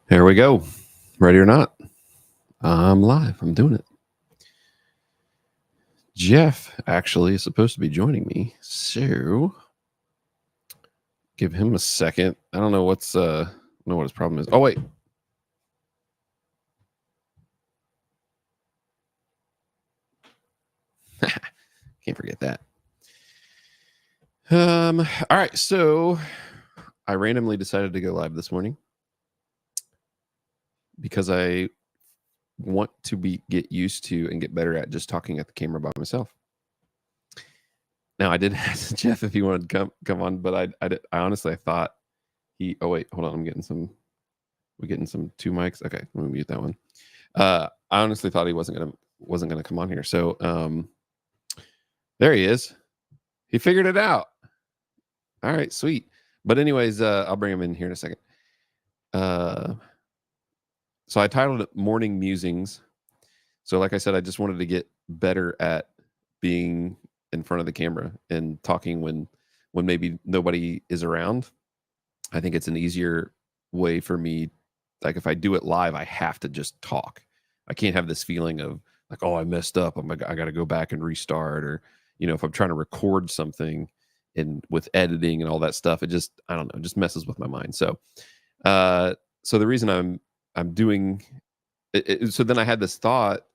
Here we go. Ready or not, I'm live. I'm doing it. Jeff actually is supposed to be joining me, so give him a second. I don't know what's I don't know what his problem is. Oh wait. Can't forget that. All right, so I randomly decided to go live this morning because I want to get used to and get better at just talking at the camera by myself. Now I did ask Jeff if he wanted to come on, but I honestly thought he. Oh wait, hold on. We're getting some two mics. Okay, let me mute that one. I honestly thought he wasn't gonna come on here. So there he is. He figured it out. All right, sweet. But anyways, I'll bring him in here in a second. So I titled it Morning Musings. So like I said, I just wanted to get better at being in front of the camera and talking when maybe nobody is around. I think it's an easier way for me. Like if I do it live, I have to just talk. I can't have this feeling of like, oh, I messed up. I got to go back and restart. Or, if I'm trying to record something and with editing and all that stuff, it just, I don't know, it just messes with my mind. So, so the reason I'm doing it, so then I had this thought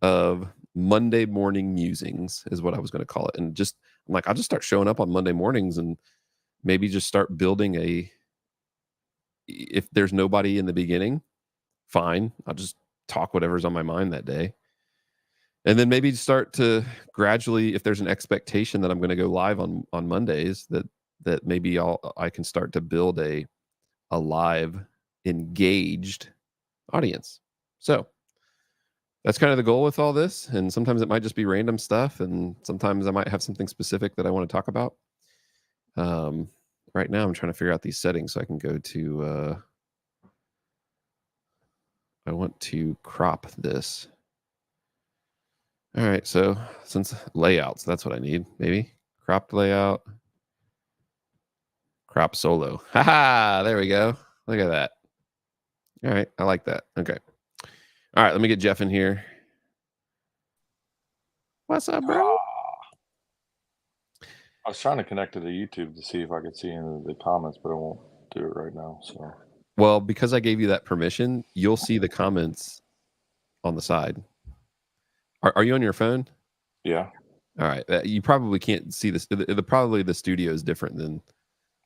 of Monday morning musings is what I was going to call it. And just, I'm like, I'll just start showing up on Monday mornings and maybe just start building if there's nobody in the beginning, fine. I'll just talk whatever's on my mind that day. And then maybe start to gradually, if there's an expectation that I'm going to go live on Mondays, that maybe I can start to build a live engaged audience. So that's kind of the goal with all this. And sometimes it might just be random stuff. And sometimes I might have something specific that I want to talk about. Right now I'm trying to figure out these settings so I can go to, I want to crop this. All right. So since layouts, that's what I need. Maybe cropped layout, crop solo. Haha, there we go. Look at that. All right. I like that. Okay. All right. Let me get Jeff in here. What's up, bro? I was trying to connect to the YouTube to see if I could see any of the comments, but I won't do it right now. So, well, because I gave you that permission, you'll see the comments on the side. Are you on your phone? Yeah. All right. You probably can't see this. Probably the studio is different than.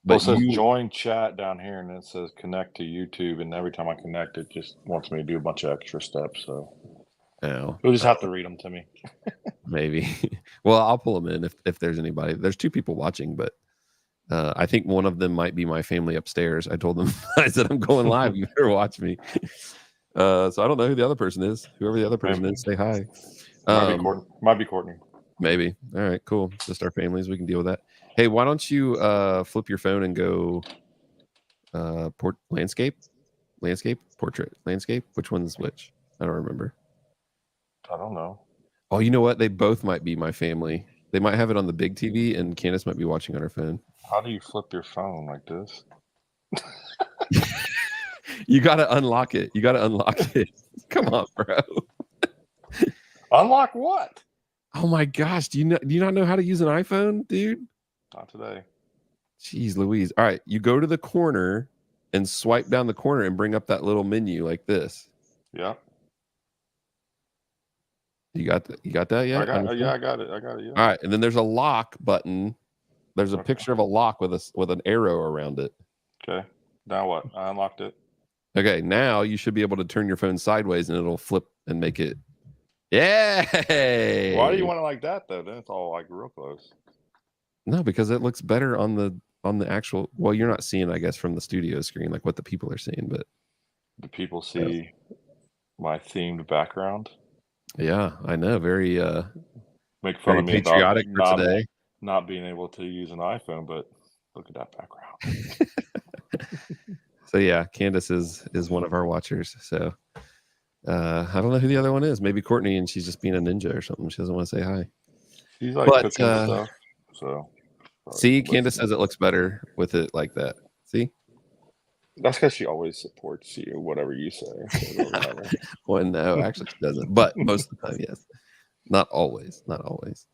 But well, it says join chat down here, and it says connect to YouTube, and every time I connect, it just wants me to do a bunch of extra steps. So, you'll just have to read them to me. Maybe. Well, I'll pull them in if there's anybody. There's two people watching, but I think one of them might be my family upstairs. I told them, I said, I'm going live. You better watch me. So I don't know who the other person is. Whoever the other person is, say hi. Might be Courtney. Maybe. All right, cool. Just our families. We can deal with that. Hey, why don't you flip your phone and go landscape, portrait, landscape? Which one's which? I don't remember. I don't know. Oh, you know what? They both might be my family. They might have it on the big TV, and Candace might be watching on her phone. How do you flip your phone like this? You got to unlock it. Come on, bro. Unlock what? Oh my gosh. Do you not know how to use an iPhone, dude? Not today. Jeez Louise. All right. You go to the corner and swipe down the corner and bring up that little menu like this. Yeah. You got that yet? I got it. Yeah. All right. And then there's a lock button. There's a picture of a lock with an arrow around it. Okay. Now what? I unlocked it. Okay. Now you should be able to turn your phone sideways and it'll flip and make it. Yay! Why do you want it like that though? Then it's all like real close. No, because it looks better on the actual. Well, you're not seeing, I guess, from the studio screen like what the people are seeing, but do people see my themed background? Yeah, I know. Very make fun of me patriotic about for today. Not being able to use an iPhone, but look at that background. So yeah, Candace is one of our watchers. So I don't know who the other one is. Maybe Courtney, and she's just being a ninja or something. She doesn't want to say hi. She's like cooking stuff. So see, Candace says it looks better with it like that. See? That's because she always supports you, whatever you say. So it doesn't matter. Well, no, actually she doesn't, but most of the time, yes. Not always, not always.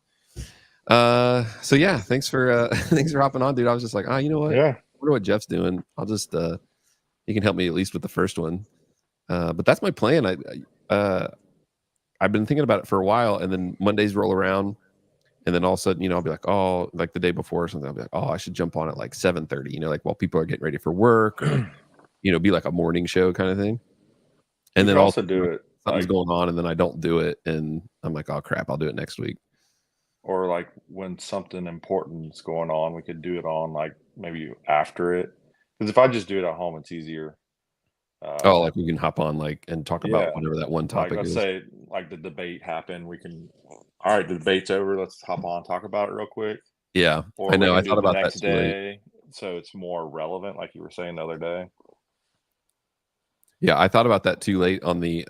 So yeah, thanks for thanks for hopping on, dude. I was just like, you know what? Yeah. I wonder what Jeff's doing. I'll just he can help me at least with the first one. But that's my plan. I've been thinking about it for a while, and then Mondays roll around, and then all of a sudden, I'll be like, oh, like the day before or something, I'll be like, oh, I should jump on at like 7:30, like while people are getting ready for work, or be like a morning show kind of thing. And We then could also also do it something's like, going on, and then I don't do it, and I'm like, oh crap, I'll do it next week. or like when something important is going on, we could do it on like maybe after it. Because if I just do it at home, it's easier. Oh, Um, like we can hop on like and talk about yeah. whatever that one Like topic let's is. say like the debate happened, we can. All right, the debate's over. Let's hop on, talk about it real quick, Yeah, I or we know. I can do thought it the about that next too late. day, so it's more relevant, like you were saying the other day. Yeah, I thought about that too late on the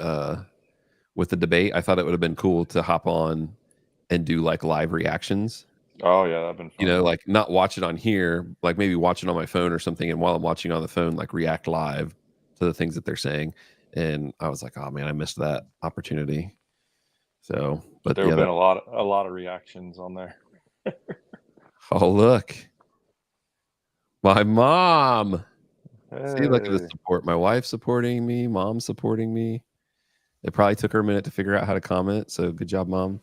with the debate. I thought it would have been cool to hop on and do like live reactions. Oh yeah, that'd been funny. Like not watch it on here, like maybe watch it on my phone or something. And while I'm watching on the phone, like react live to the things that they're saying. And I was like, oh man, I missed that opportunity. So, but There yeah, have been that. a lot of reactions on there. Oh look, my mom. See, look at the Hey, support. My wife supporting me, mom supporting me. It probably took her a minute to figure out how to comment. So good job, mom.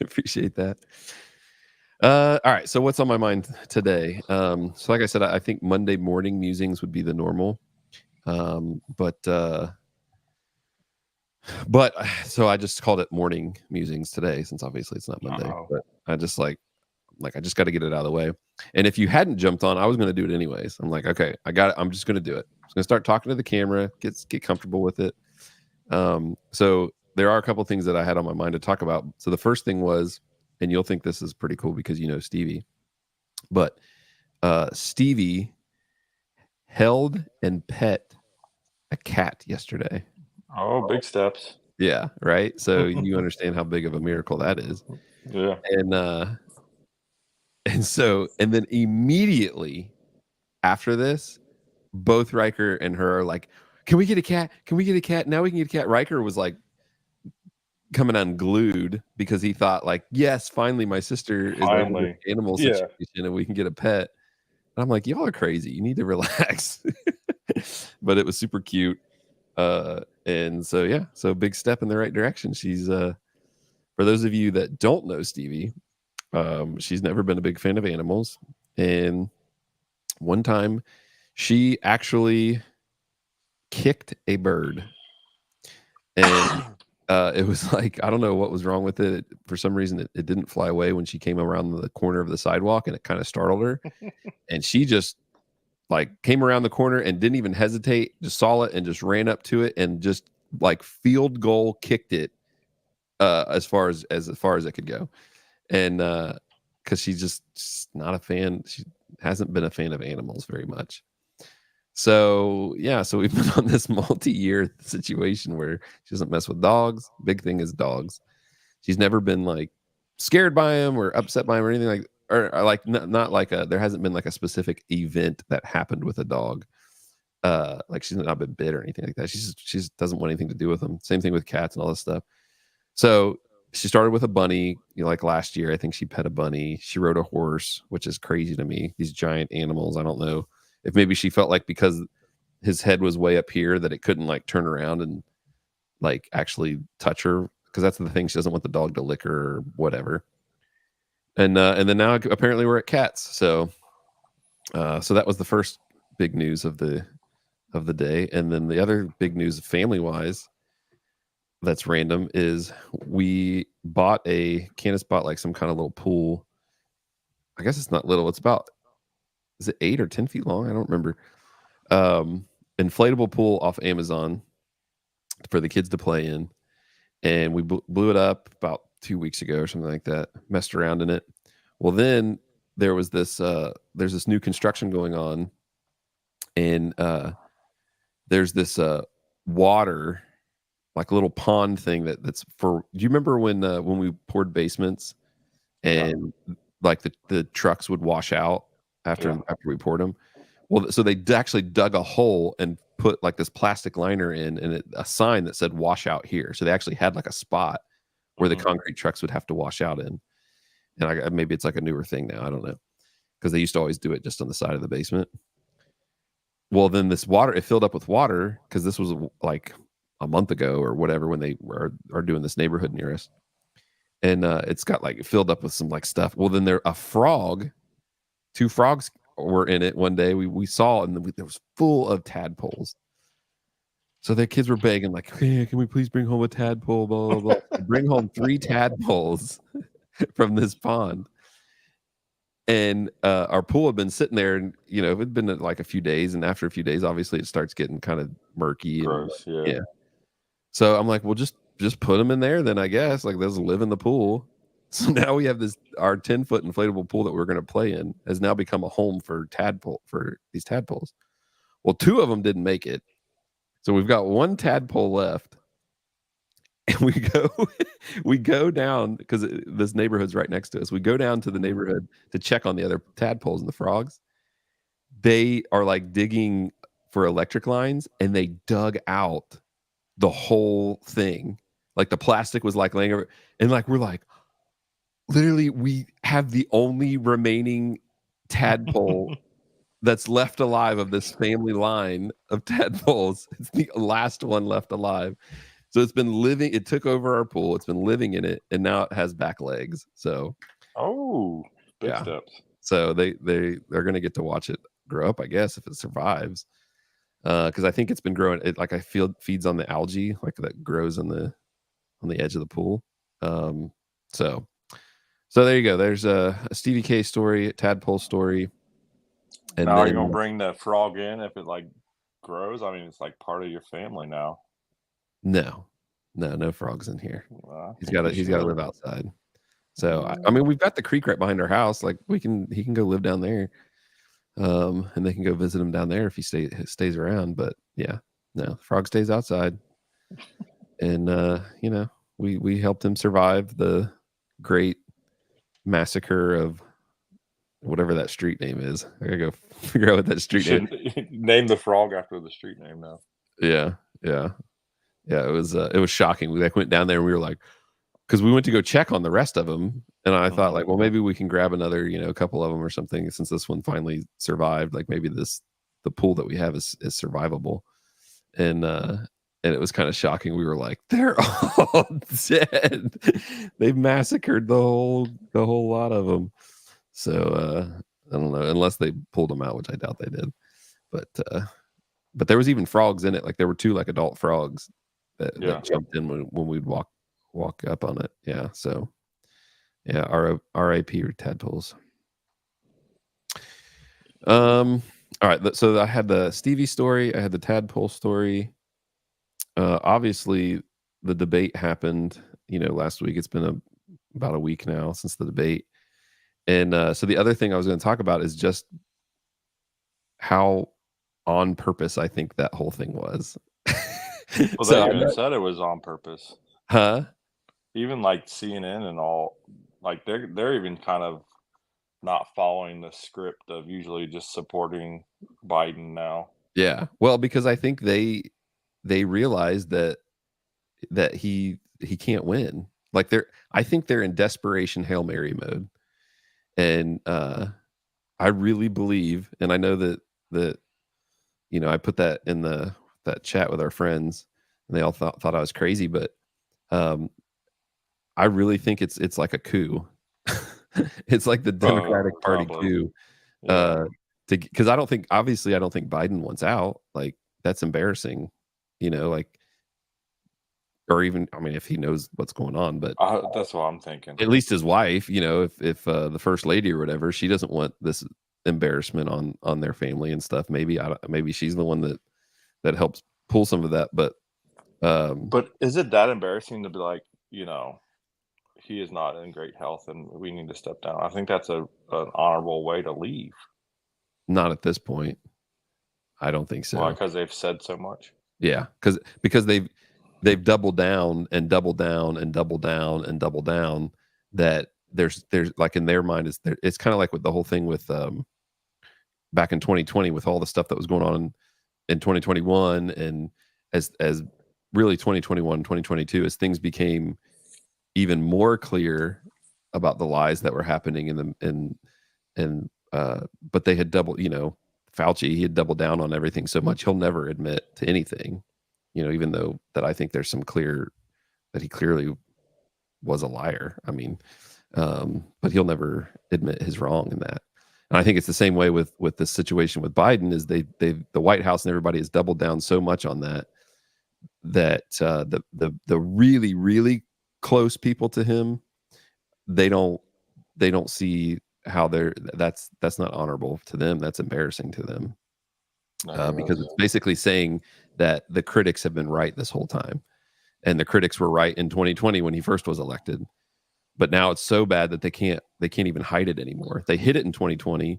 Appreciate that. All right. So what's on my mind today? So like I said, I think Monday morning musings would be the normal. But so I just called it morning musings today, since obviously it's not Monday. uh-oh. But I just like I just got to get it out of the way. And if you hadn't jumped on, I was going to do it anyways. I'm like, okay, I got it. I'm just going to do it. I'm going to start talking to the camera, get comfortable with it. So there are a couple things that I had on my mind to talk about. So the first thing was, and you'll think this is pretty cool because you know Stevie, but Stevie held and pet a cat yesterday. Oh, big steps. Yeah, right. So you understand how big of a miracle that is. Yeah. And then immediately after this, both Riker and her are like, "Can we get a cat? Can we get a cat? Now we can get a cat." Riker was like coming unglued because he thought like, "Yes, finally my sister is over this Finally. animal Yeah. situation and we can get a pet." And I'm like, "Y'all are crazy. You need to relax." But it was super cute. And so yeah, so big step in the right direction. She's for those of you that don't know Stevie, she's never been a big fan of animals. And one time she actually kicked a bird. And it was like, I don't know what was wrong with it. For some reason, it didn't fly away when she came around the corner of the sidewalk, and it kind of startled her. And she just like came around the corner and didn't even hesitate, just saw it and just ran up to it and just like field goal kicked it as far as it could go. And because she's just not a fan. She hasn't been a fan of animals very much. So yeah, so we've been on this multi-year situation where she doesn't mess with dogs. Big thing is dogs. She's never been like scared by him or upset by him or anything like, or like not like there hasn't been like a specific event that happened with a dog. Like she's not been bit or anything like that. She just doesn't want anything to do with them. Same thing with cats and all this stuff. So she started with a bunny, like last year. I think she pet a bunny. She rode a horse, which is crazy to me. These giant animals. I don't know if maybe she felt like because his head was way up here that it couldn't like turn around and like actually touch her, because that's the thing. She doesn't want the dog to lick her or whatever. And then now apparently we're at cats. So that was the first big news of the day. And then the other big news family wise that's random is Candace bought like some kind of little pool. I guess it's not little. It's about, is it 8 or 10 feet long? I don't remember. Inflatable pool off Amazon for the kids to play in. And we blew it up about 2 weeks ago or something like that. Messed around in it. Well, then there was this, there's this new construction going on. And there's this water, like a little pond thing that's for, do you remember when we poured basements Yeah. and like the trucks would wash out after Yeah. we poured them? Well, so they actually dug a hole and put like this plastic liner in, and a sign that said "wash out here." So they actually had like a spot where the concrete trucks would have to wash out in. And maybe it's like a newer thing now. I don't know, because they used to always do it just on the side of the basement. Well, then this water, it filled up with water because this was like a month ago or whatever when they are doing this neighborhood near us, and it's got like filled up with some like stuff. Well, then two frogs were in it one day. We saw, and there was full of tadpoles. So the kids were begging, like, hey, can we please bring home a tadpole? Blah, blah, blah. Bring home 3 tadpoles from this pond. And our pool had been sitting there, and it had been like a few days. And after a few days, obviously, it starts getting kind of murky. Gross, yeah. So I'm like, well, just put them in there, then I guess. Like, those live in the pool. So now we have our 10-foot inflatable pool that we're going to play in has now become a home for these tadpoles. Well, 2 of them didn't make it. So we've got 1 tadpole left. And we go down because this neighborhood's right next to us. We go down to the neighborhood to check on the other tadpoles and the frogs. They are like digging for electric lines, and they dug out the whole thing. Like the plastic was like laying over, and like we're like, literally, we have the only remaining tadpole that's left alive of this family line of tadpoles. It's the last one left alive. So it's been living. It took over our pool. It's been living in it, and now it has back legs. So, big steps. So they're going to get to watch it grow up, I guess, if it survives. Because I think it's been growing. It like I feel feeds on the algae, like that grows on the edge of the pool. So there you go. There's a Stevie K story, a tadpole story. And now you're gonna bring the frog in if it like grows. I mean, it's like part of your family now. No frogs in here. He's got to live outside. So I mean, we've got the creek right behind our house. Like he can go live down there, and they can go visit him down there if he stays around. But yeah, no, frog stays outside, and we helped him survive the great massacre of whatever that street name is. I gotta go figure out what that street name. Name the frog after the street name now. Yeah. It was shocking. We like went down there and we were like, because we went to go check on the rest of them, and I thought like, well, maybe we can grab another, a couple of them or something, since this one finally survived. Like maybe the pool that we have is survivable, and it was kind of shocking. We were like, they're all dead. They've massacred the whole lot of them. So I don't know, unless they pulled them out, which I doubt they did. But there was even frogs in it. Like there were 2 like adult frogs that jumped in when we'd walk up on it. Yeah. So yeah, R.I.P. tadpoles. All right. So I had the Stevie story. I had the tadpole story. Obviously, the debate happened, last week. It's been about a week now since the debate. And so the other thing I was going to talk about is just how on purpose I think that whole thing was. Well, so they even said it was on purpose. Huh? Even like CNN and all, like they're even kind of not following the script of usually just supporting Biden now. Yeah. Well, because I think they realize that he can't win. Like I think they're in desperation Hail Mary mode. And I really believe, and I know that I put that in that chat with our friends, and they all thought I was crazy, but I really think it's like a coup. It's like the Democratic Party coup. Because I don't think Biden wants out. Like that's embarrassing, like. Or even, I mean, if he knows what's going on, but that's what I'm thinking. At least his wife, if the first lady or whatever, she doesn't want this embarrassment on their family and stuff. Maybe she's the one that helps pull some of that. But is it that embarrassing to be like, he is not in great health and we need to step down? I think that's an honorable way to leave. Not at this point. I don't think so. Why? Because they've said so much. Yeah, because they've doubled down and doubled down and doubled down and doubled down, that there's like in their mind it's kind of like with the whole thing with back in 2020 with all the stuff that was going on in 2021, and as really 2021, 2022, as things became even more clear about the lies that were happening but they had doubled, Fauci, he had doubled down on everything so much he'll never admit to anything, even though that I think there's some clear that he clearly was a liar. I mean, but he'll never admit his wrong in that. And I think it's the same way with the situation with Biden, is the White House and everybody has doubled down so much on that the really, really close people to him, they don't see how that's not honorable to them. That's embarrassing to them, because it's basically saying that the critics have been right this whole time, and the critics were right in 2020 when he first was elected. But now it's so bad that they can't even hide it anymore. They hid it in 2020. I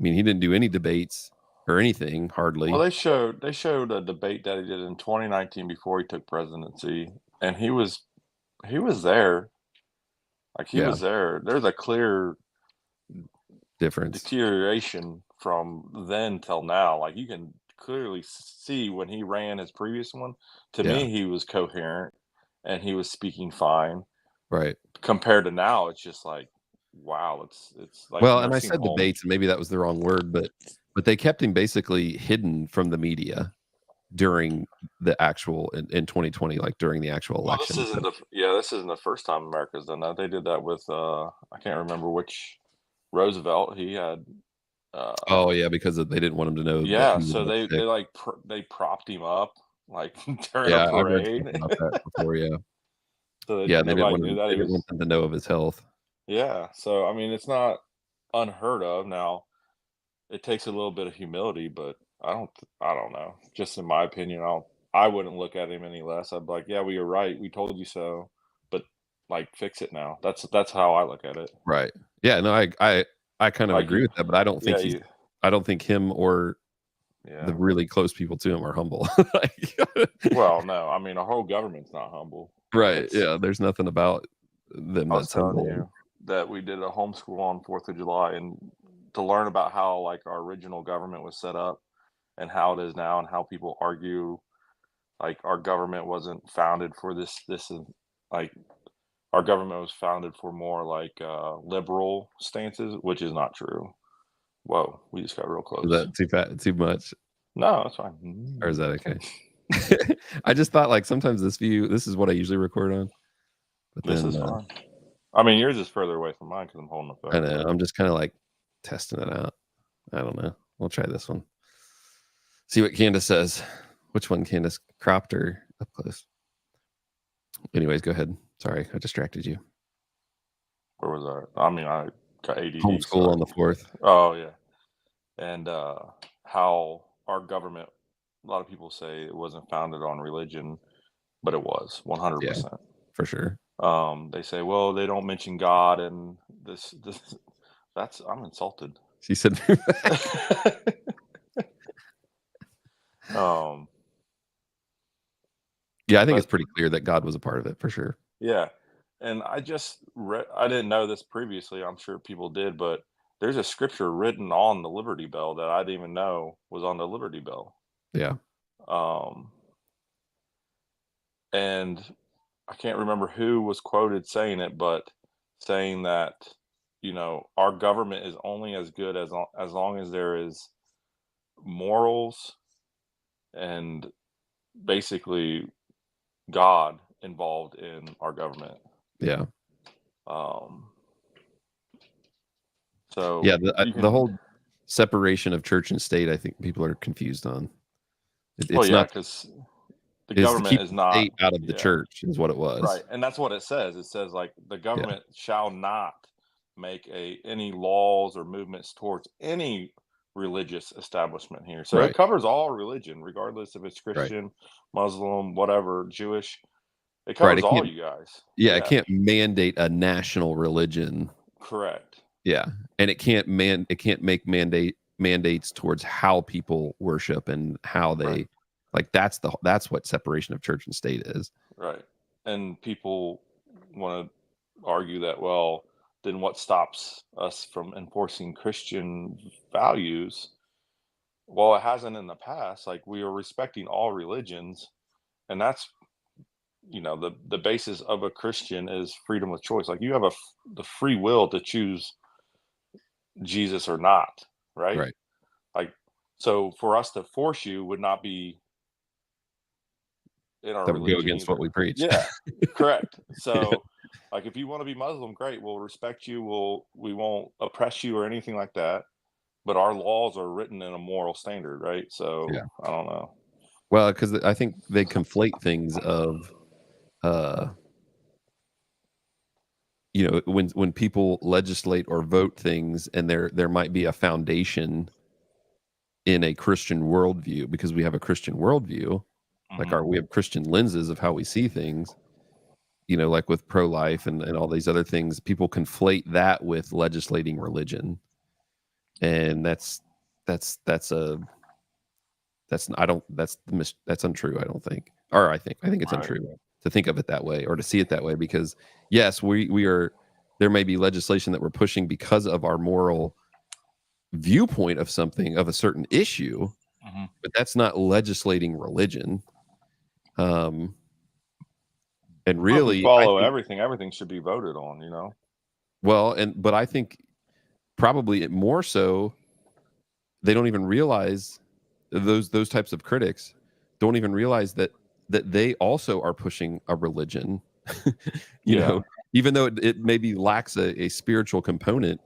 mean, he didn't do any debates or anything, hardly. Well, they showed a debate that he did in 2019 before he took presidency, and he was there. Like, he was there. There's a clear difference, deterioration from then till now. Like, you can clearly see when he ran his previous one, to me, he was coherent and he was speaking fine. Right. Compared to now, it's just like, wow, it's like, well, and I said debates, and maybe that was the wrong word, but they kept him basically hidden from the media during the actual in 2020, like during the actual election. This isn't the first time America's done that. They did that with I can't remember which Roosevelt. He had oh yeah, because they didn't want him to know. Yeah, so they propped him up like during a parade. I read about that before, yeah. So they didn't want them to know of his health. Yeah, so I mean, it's not unheard of. Now, it takes a little bit of humility, but I don't know. Just in my opinion, I wouldn't look at him any less. I'd be like, yeah, well, you're right. We told you so, but like, fix it now. That's how I look at it. Right. Yeah. No, I kind of agree with that, but I don't think I don't think him or the really close people to him are humble. Well, no, I mean, our whole government's not humble. Right. Yeah. There's nothing about them. I was telling you that we did a homeschool on 4th of July, and to learn about how, like, our original government was set up and how it is now, and how people argue like our government wasn't founded for this is like, our government was founded for more like liberal stances, which is not true. Whoa, we just got real close. Is that too much? No, that's fine. Or is that okay? I just thought, like, sometimes this is what I usually record on. But this is fine. I mean, yours is further away from mine because I'm holding the phone. I know. I'm just kind of like testing it out. I don't know. We'll try this one. See what Candace says. Which one, Candace? Cropped or up close? Anyways, go ahead. Sorry, I distracted you. Where was I? I mean, I got ADD. Homeschool on the 4th. Oh, yeah. And how our government, a lot of people say it wasn't founded on religion, but it was 100%. Yeah, for sure. They say, well, they don't mention God, and this I'm insulted. She said, yeah, I think it's pretty clear that God was a part of it, for sure. Yeah. And I just I didn't know this previously. I'm sure people did, but there's a scripture written on the Liberty Bell that I didn't even know was on the Liberty Bell. Yeah. And I can't remember who was quoted saying it, but saying that, our government is only as good as long as there is morals and basically God involved in our government. Yeah. So yeah, the whole separation of church and state, I think people are confused on. It's not because the government is not state out of the church is what it was. Right, and that's what it says. It says, like, the government shall not make any laws or movements towards any religious establishment here. So it covers all religion, regardless if it's Christian, Muslim, whatever, Jewish. It covers all you guys. Yeah, it can't mandate a national religion. Correct. Yeah, and it can't make mandates towards how people worship and how they like. That's what separation of church and state is. Right, and people want to argue that, well, then what stops us from enforcing Christian values? Well, it hasn't in the past. Like, we are respecting all religions, and that's, the basis of a Christian is freedom of choice. Like, you have the free will to choose Jesus or not, right? Right. Like, so for us to force you would not be in our That would go religion against what either. we preach. Yeah, correct. Yeah. So, like, if you want to be Muslim, great. We'll respect you. We won't oppress you or anything like that. But our laws are written in a moral standard, right? So Yeah. I don't know. Well, because I think they conflate things of, uh, when people legislate or vote things, and there might be a foundation in a Christian worldview, because we have a Christian worldview, like Hmm. we have Christian lenses of how we see things. Like with pro-life and all these other things, people conflate that with legislating religion, and that's a that's I don't that's untrue. I don't think, or I think it's Right. untrue to think of it that way or to see it that way, because yes, we are, there may be legislation that we're pushing because of our moral viewpoint of something, of a certain issue, Hmm. but that's not legislating religion. Um, and Well, if we really, I follow think, everything, everything should be voted on. well, but I think probably more so, they don't even realize, those types of critics don't even realize that they also are pushing a religion. you Yeah. know Even though it maybe lacks a spiritual component,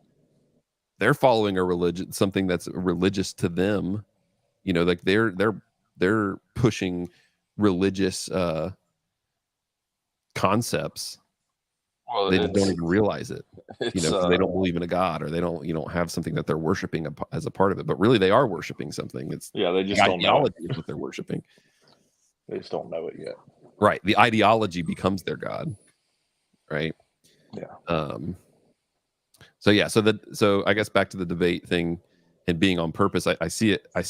they're following a religion, something that's religious to them. Like they're pushing religious concepts. Well, They just don't even realize it, it's because they don't believe in a god, or they don't have something that they're worshiping as a part of it. But really, they are worshiping something. It's yeah, they the just don't know it. ideology is what they're worshiping. They just don't know it yet. Right. The ideology becomes their god. Right. Yeah. Um. So yeah. So I guess back to the debate thing and being on purpose. I see it. I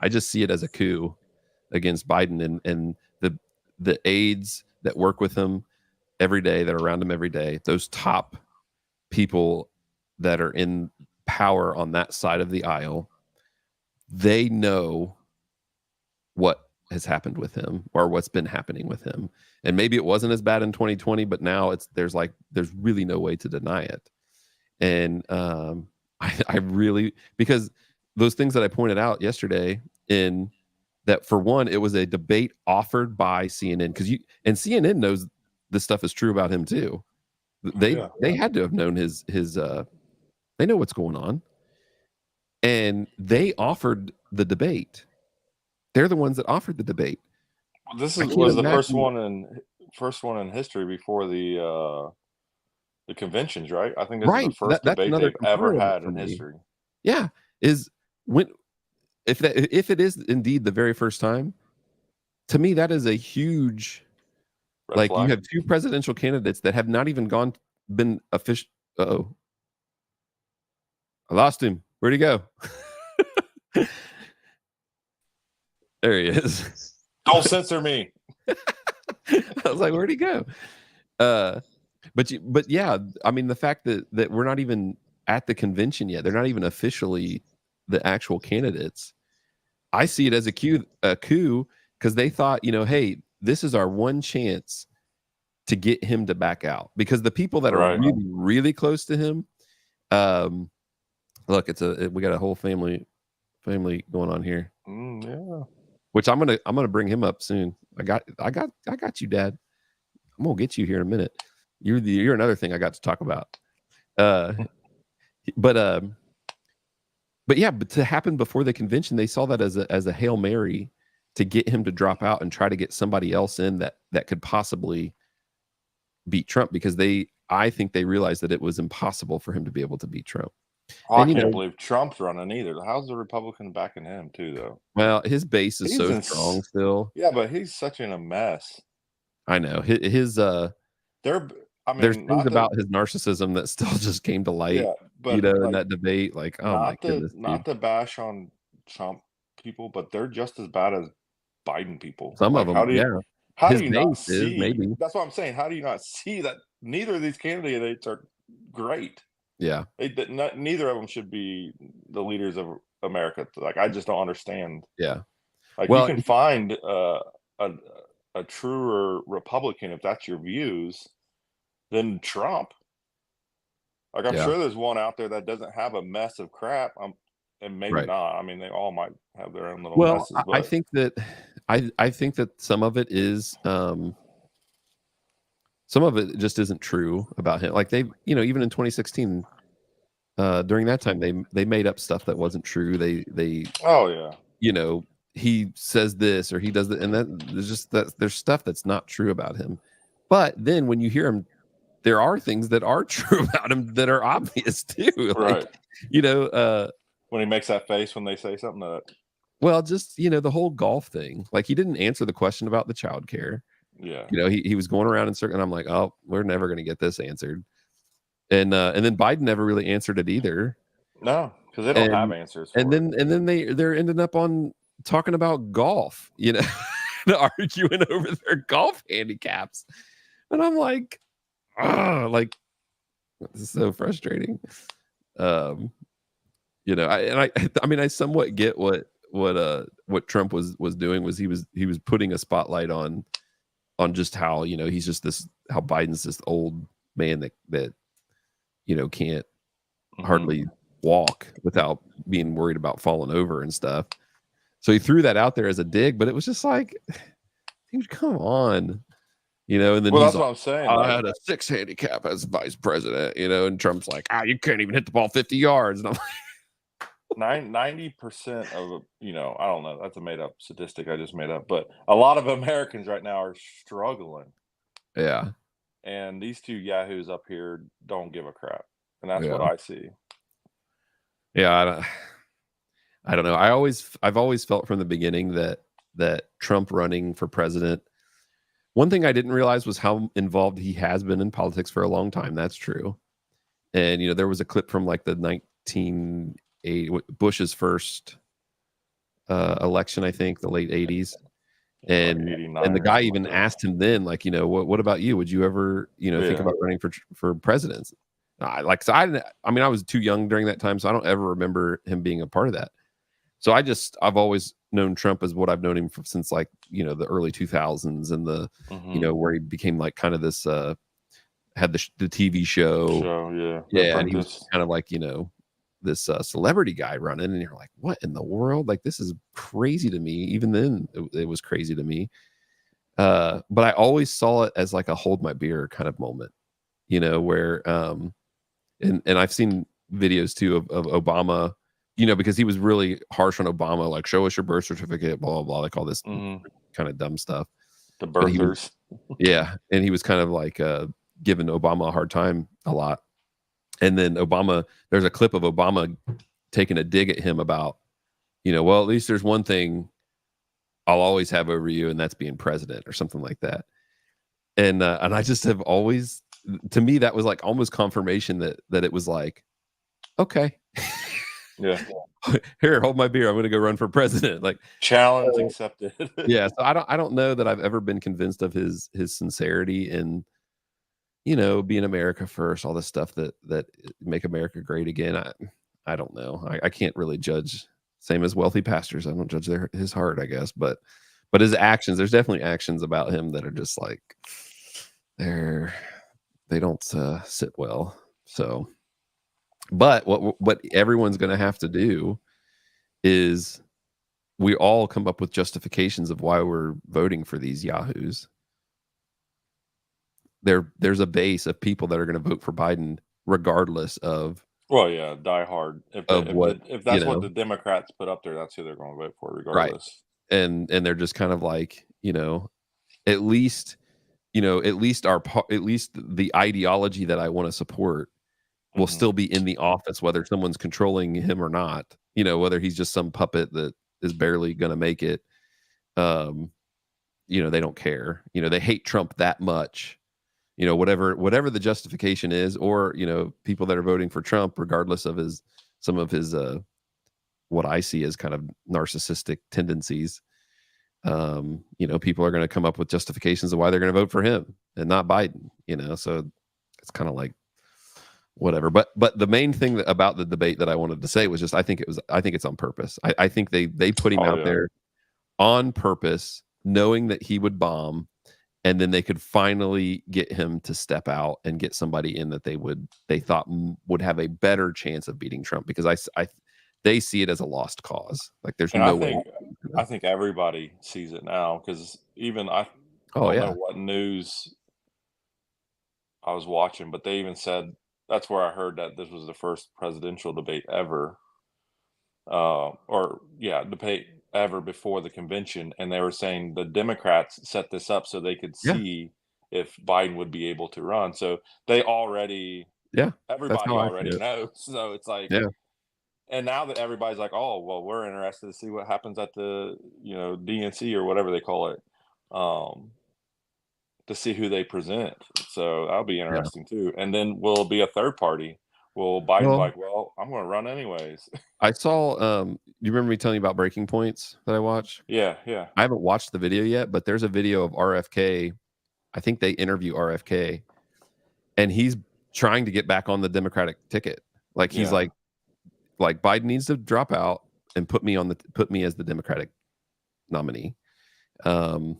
just see it as a coup against Biden, and the aides that work with him every day, that are around him every day. Those top people that are in power on that side of the aisle, they know what has happened with him, or what's been happening with him. And maybe it wasn't as bad in 2020, but now there's really no way to deny it. And I really, because those things that I pointed out yesterday, in that, for one, it was a debate offered by CNN, because CNN knows this stuff is true about him too. Oh, They yeah. they had to have known his they know what's going on, and they offered the debate. They're the ones that offered the debate. Well, this I is can't was the imagine. first one in history before the conventions, right? I think this is the Right. first That's debate another they've ever component of it had for in me. history. Yeah, is when if it is indeed the very first time, to me that is a huge, Red like, you flag. have two presidential candidates that have not even been official. Oh, I lost him. Where'd he go? There he is. Don't censor me. I was like, where'd he go? Uh, but yeah, I mean, the fact that we're not even at the convention yet, they're not even officially the actual candidates. I see it as a coup, because they thought, hey, this is our one chance to get him to back out, because the people that are Right. really, really close to him, um, look, we got a whole family going on here, Yeah. which I'm gonna bring him up soon. I got you, Dad. I'm gonna get you here in a minute. You're another thing I got to talk about. Uh, but but yeah, but to happen before the convention, they saw that as a Hail Mary to get him to drop out and try to get somebody else in that could possibly beat Trump, because I think they realized that it was impossible for him to be able to beat Trump. Oh, I And can't believe Trump's running either. How's the Republican backing him too, though? well, his base is He's so in. strong still. Yeah, but he's such in a mess. I know his They're. I there's mean, things not to. about his narcissism that still just came to light, Yeah, but in like, that debate. Like, oh my goodness, not dude. to bash on Trump people, but they're just as bad as Biden people. Some of Like, them, yeah. how His do you not base is see? maybe. That's what I'm saying. How do you not see that neither of these candidates are great. Yeah. Neither of them should be the leaders of America. Like, I just don't understand. Yeah. Like, you Well, can find a a truer Republican if that's your views than Trump. Like, I'm yeah. sure there's one out there that doesn't have a mess of crap. And maybe Right. not. I mean, they all might have their own little Well, messes, I but think that I think that some of it just isn't true about him. Like they, even in 2016, during that time, they made up stuff that wasn't true. They oh yeah, you know he says this or he does that, and that there's just that there's stuff that's not true about him. But then when you hear him, there are things that are true about him that are obvious too. Like, right. you know, uh, When he makes that face when they say something that, well, just the whole golf thing. Like he didn't answer the question about the child care. yeah, He was going around in circle, and I'm like, oh, we're never going to get this answered. And then Biden never really answered it either. no, because they don't have And answers and for it. then and then they're ending up on talking about golf, arguing over their golf handicaps. And I'm like, ah, like this is so frustrating. Um, I mean, I somewhat get what Trump was doing. Was he was putting a spotlight on just how, he's just how Biden's this old man that can't Mhm. hardly walk without being worried about falling over and stuff. So he threw that out there as a dig, but it was just like, dude, come on. And then Well, he's that's like, what I'm saying. I Like, had a 6 handicap as vice president, and Trump's like, you can't even hit the ball 50 yards. And I'm like, 90% of, I don't know, that's a made up statistic I just made up, but a lot of Americans right now are struggling. yeah, And these two yahoos up here don't give a crap. And that's what yeah, I see. yeah. I don't know. I've always felt from the beginning that Trump running for president. One thing I didn't realize was how involved he has been in politics for a long time. That's true. And there was a clip from like the 1980 Bush's first election, I think, the late 80s. Yeah, like And 89 the or guy something like even that. asked him then, like, what about you? Would you ever, think Yeah. about running for president? So I mean, I was too young during that time, so I don't ever remember him being a part of that. So I've always known Trump as what I've known him since, like, the early 2000s, and Mhm. where he became like kind of this, had the TV show. Show, yeah. The Yeah. And he was Apprentice. kind of like, this celebrity guy running, and you're like, what in the world? Like, this is crazy to me. Even then, it was crazy to me. But I always saw it as like a hold my beer kind of moment, where and I've seen videos too of Obama, because he was really harsh on Obama, like, show us your birth certificate, blah blah blah, like all this Mhm. kind of dumb stuff. The But he was, birthers. yeah, and he was kind of like giving Obama a hard time a lot. And then there's a clip of Obama taking a dig at him about, well, at least there's one thing I'll always have over you, and that's being president, or something like that. And I just have always, to me, that was like almost confirmation that it was like, okay, Yeah. here, hold my beer. I'm going to go run for president. Like, Challenge accepted. yeah. So I don't know that I've ever been convinced of his sincerity in, being America first, all this stuff that make America great again. I don't know. I can't really judge. Same as wealthy pastors, I don't judge his heart, I guess, but his actions. There's definitely actions about him that are just like they're they don't sit well. So, but what everyone's going to have to do is we all come up with justifications of why we're voting for these yahoos. There's a base of people that are going to vote for Biden regardless Well, yeah, die hard. of what, If that's what the Democrats put up there, that's who they're going to vote for, right. regardless. And they're just kind of like, at least, at least the ideology that I want to support will Mhm. still be in the office, whether someone's controlling him or not, whether he's just some puppet that is barely going to make it. Um, they don't care. They hate Trump that much. Whatever the justification is, or people that are voting for Trump, regardless of some of his what I see as kind of narcissistic tendencies. People are going to come up with justifications of why they're going to vote for him and not Biden. So it's kind of like, whatever. But the main thing about the debate that I wanted to say was just I think it's on purpose. I think they put him Oh out yeah. there on purpose, knowing that he would bomb, and then they could finally get him to step out and get somebody in that they thought would have a better chance of beating Trump, because they see it as a lost cause. Like there's And I no way. think I think everybody sees it now because even I Oh don't know yeah, what news I was watching, but they even said that's where I heard that this was the first presidential debate ever, or yeah, debate ever before the convention, and they were saying the Democrats set this up so they could yeah, see if Biden would be able to run. So they already yeah. That's everybody how I see already it. knows. So it's like, Yeah, and now that everybody's like, oh well, we're interested to see what happens at the DNC or whatever they call it, um, to see who they present. So that'll be yeah. interesting too. And then will it be a third party? Will Biden be Well, like, well, I'm going to run anyways? I saw. You remember me telling you about Breaking Points that I watched? Yeah, yeah, I haven't watched the video yet, but there's a video of RFK. I think they interview RFK, and he's trying to get back on the Democratic ticket. Like he's yeah. like Biden needs to drop out and put me as the Democratic nominee. Um,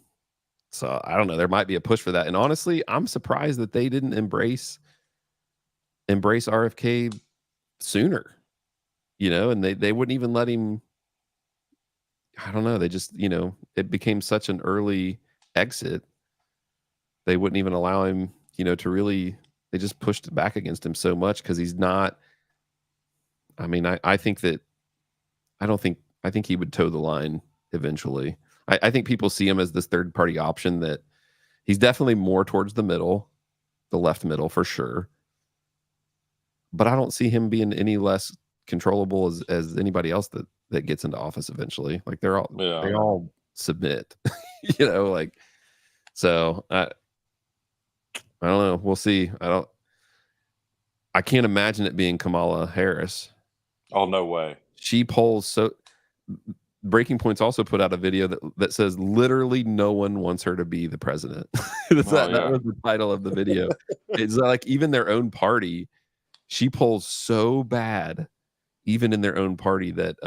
so I don't know. There might be a push for that. And honestly, I'm surprised that they didn't embrace RFK sooner. And they wouldn't even let him. I don't know. They just it became such an early exit. They wouldn't even allow him to really. They just pushed back against him so much because he's not. I mean, I think that I don't think I think he would toe the line eventually. I think people see him as this third party option that he's definitely more towards the middle, the left middle for sure. But I don't see him being any less controllable as anybody else that gets into office eventually. Like Yeah. they all submit, like so. I don't know. We'll see. I can't imagine it being Kamala Harris. Oh, no way. She polls so. Breaking Points also put out a video that says literally no one wants her to be the president. Oh, That yeah. was the title of the video. It's like even their own party, she polls so bad, even in their own party, that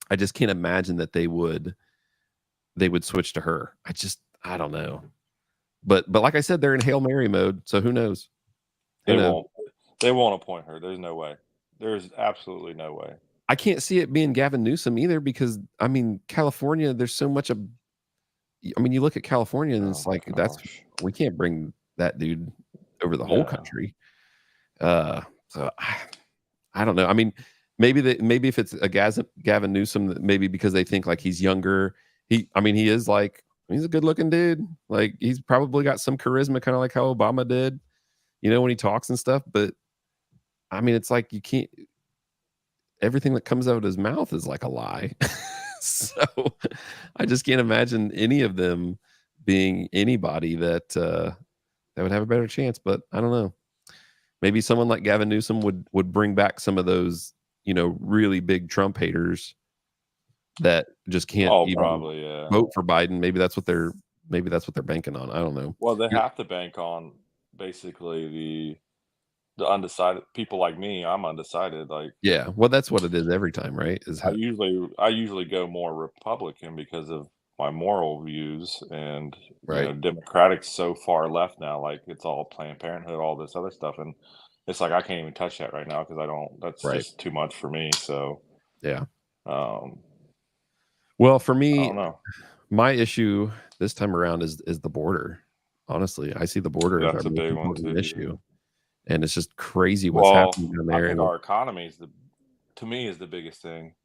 I just can't imagine that they would switch to her. I don't know. But like I said, they're in Hail Mary mode, so who knows? Who They knows? won't. They won't appoint her. There's no way. There's absolutely no way. I can't see it being Gavin Newsom either because I mean California, there's so much of I mean, you look at California and Oh it's like gosh. we can't bring that dude over the whole Yeah. country. So I don't know. I mean, maybe if it's a Gavin Newsom, maybe because they think like he's younger. I mean, he's a good looking dude. Like he's probably got some charisma, kind of like how Obama did, when he talks and stuff. But I mean, it's like you can't. Everything that comes out of his mouth is like a lie. So I just can't imagine any of them being anybody that would have a better chance. But I don't know. Maybe someone like Gavin Newsom would bring back some of those, really big Trump haters that just can't Oh, even probably, yeah. vote for Biden. Maybe that's what they're banking on. I don't know. Well, they You're, have to bank on basically the undecided people like me. I'm undecided. Like yeah, well, that's what it is every time, right? I usually go more Republican because of my moral views, and Right, Democratic's so far left now. Like it's all Planned Parenthood, all this other stuff, and it's like I can't even touch that right now because I don't. That's right, just too much for me. So yeah. um, Well, for I me, don't know. my issue this time around is the border. Honestly, I see the border as our That's a most big one important too. issue, and it's just crazy what's happening Well, down I there. think And our economy to me is the biggest thing